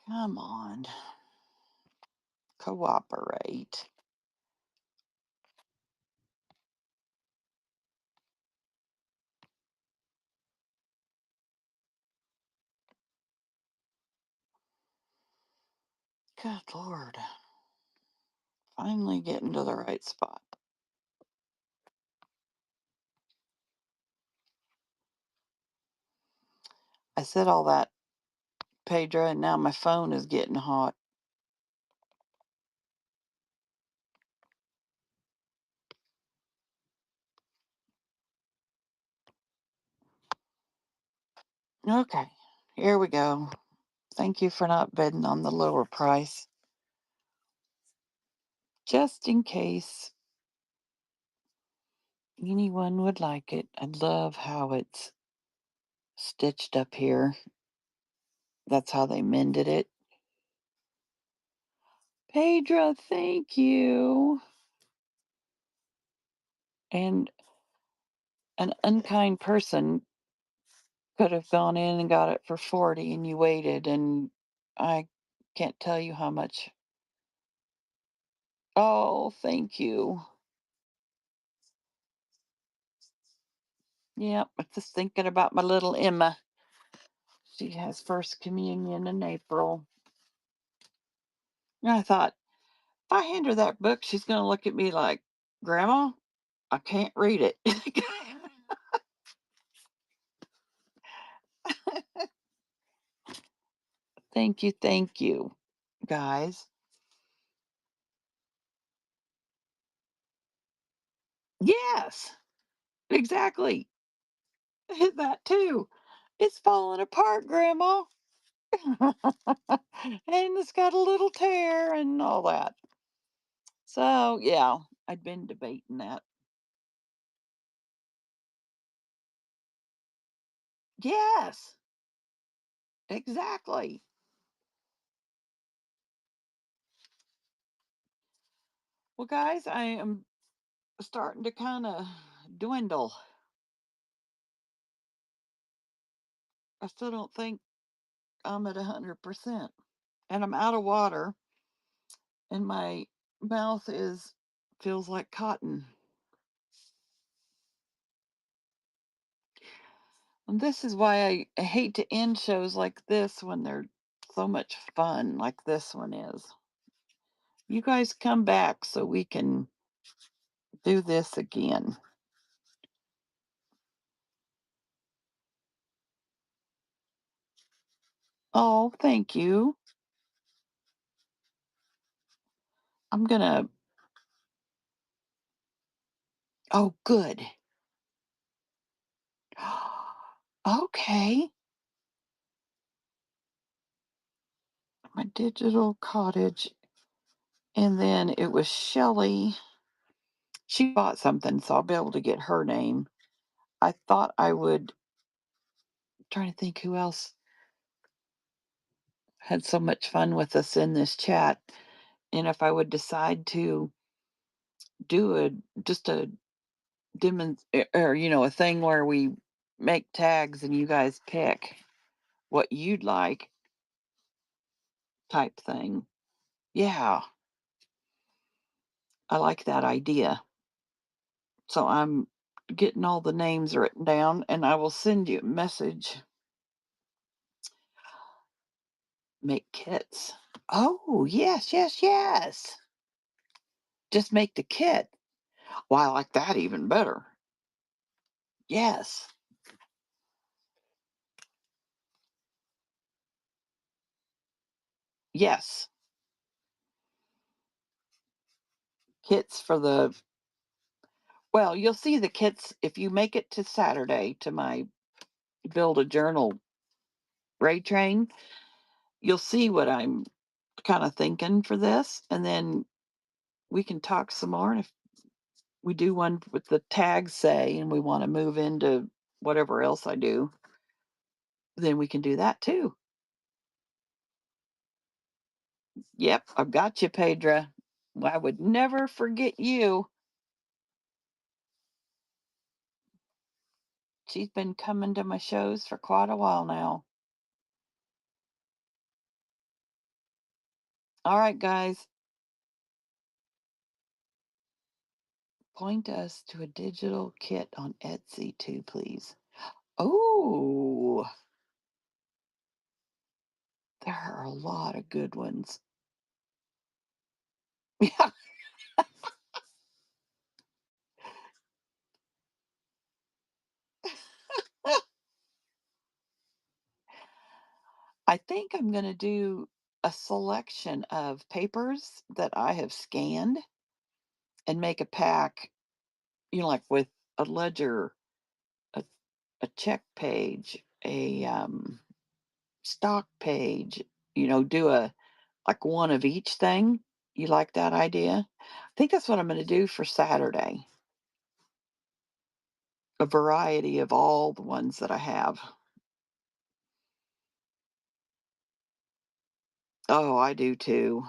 come on. Cooperate. Good Lord. Finally getting to the right spot. I said all that, Pedro, and now my phone is getting hot. Okay, here we go. Thank you for not bidding on the lower price. Just in case anyone would like it. I love how it's stitched up here. That's how they mended it. Pedro, thank you. And an unkind person could have gone in and got it for 40 and you waited, and I can't tell you how much. Oh, thank you. Yep, I'm just thinking about my little Emma. She has first communion in April. And I thought, if I hand her that book, she's going to look at me like, Grandma, I can't read it. thank you, guys. Yes, exactly. That too. It's falling apart, Grandma. And it's got a little tear and all that. So, yeah, I'd been debating that. Yes, exactly. Well, guys, I am starting to kind of dwindle. I still don't think I'm at 100%. And I'm out of water, and my mouth is feels like cotton. And this is why I hate to end shows like this when they're so much fun, like this one is. You guys come back so we can do this again. Oh, thank you. I'm gonna. Oh, good. Okay. My digital cottage. And then it was Shelley. She bought something, so I'll be able to get her name. I thought I would, trying to think who else had so much fun with us in this chat. And if I would decide to do just a or, a thing where we make tags and you guys pick what you'd like type thing. Yeah, I like that idea. So I'm getting all the names written down and I will send you a message. Make kits. Oh, yes, yes, yes. Just make the kit. Well, I like that even better. Yes, yes. Kits for you'll see the kits if you make it to Saturday to my build a journal raid train. You'll see what I'm kind of thinking for this. And then we can talk some more. And if we do one with the tags, say, and we want to move into whatever else I do, then we can do that too. Yep, I've got you, Pedra. I would never forget you. She's been coming to my shows for quite a while now. All right, guys, point us to a digital kit on Etsy too, please. Oh, there are a lot of good ones. Yeah. I think I'm gonna do a selection of papers that I have scanned and make a pack, like with a ledger, a, a check page, a stock page, do a like one of each thing. You like that idea? I think that's what I'm gonna do for Saturday. A variety of all the ones that I have. Oh, I do too.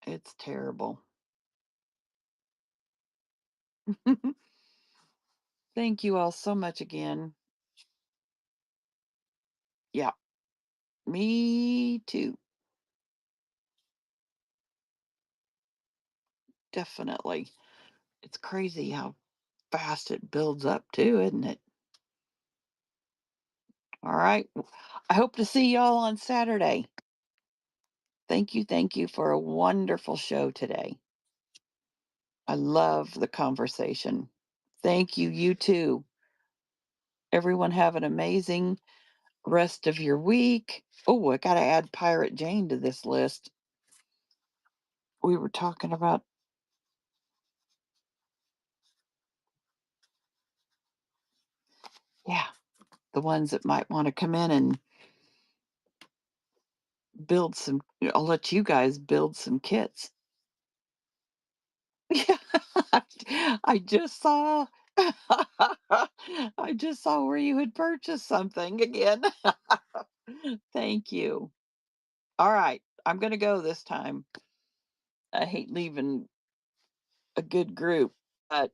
It's terrible. Thank you all so much again. Yeah, me too. Definitely. It's crazy how fast it builds up too, isn't it? All right. I hope to see y'all on Saturday. Thank you for a wonderful show today. I love the conversation. Thank you. You too. Everyone have an amazing rest of your week. Oh, I got to add Pirate Jane to this list. We were talking about, yeah, the ones that might want to come in and build some. I'll let you guys build some kits. Yeah, I just saw I just saw where you had purchased something again. Thank you. All right, I'm gonna go this time. I hate leaving a good group, but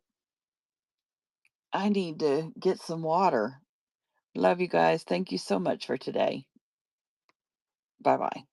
I need to get some water. Love you guys. Thank you so much for today. Bye bye.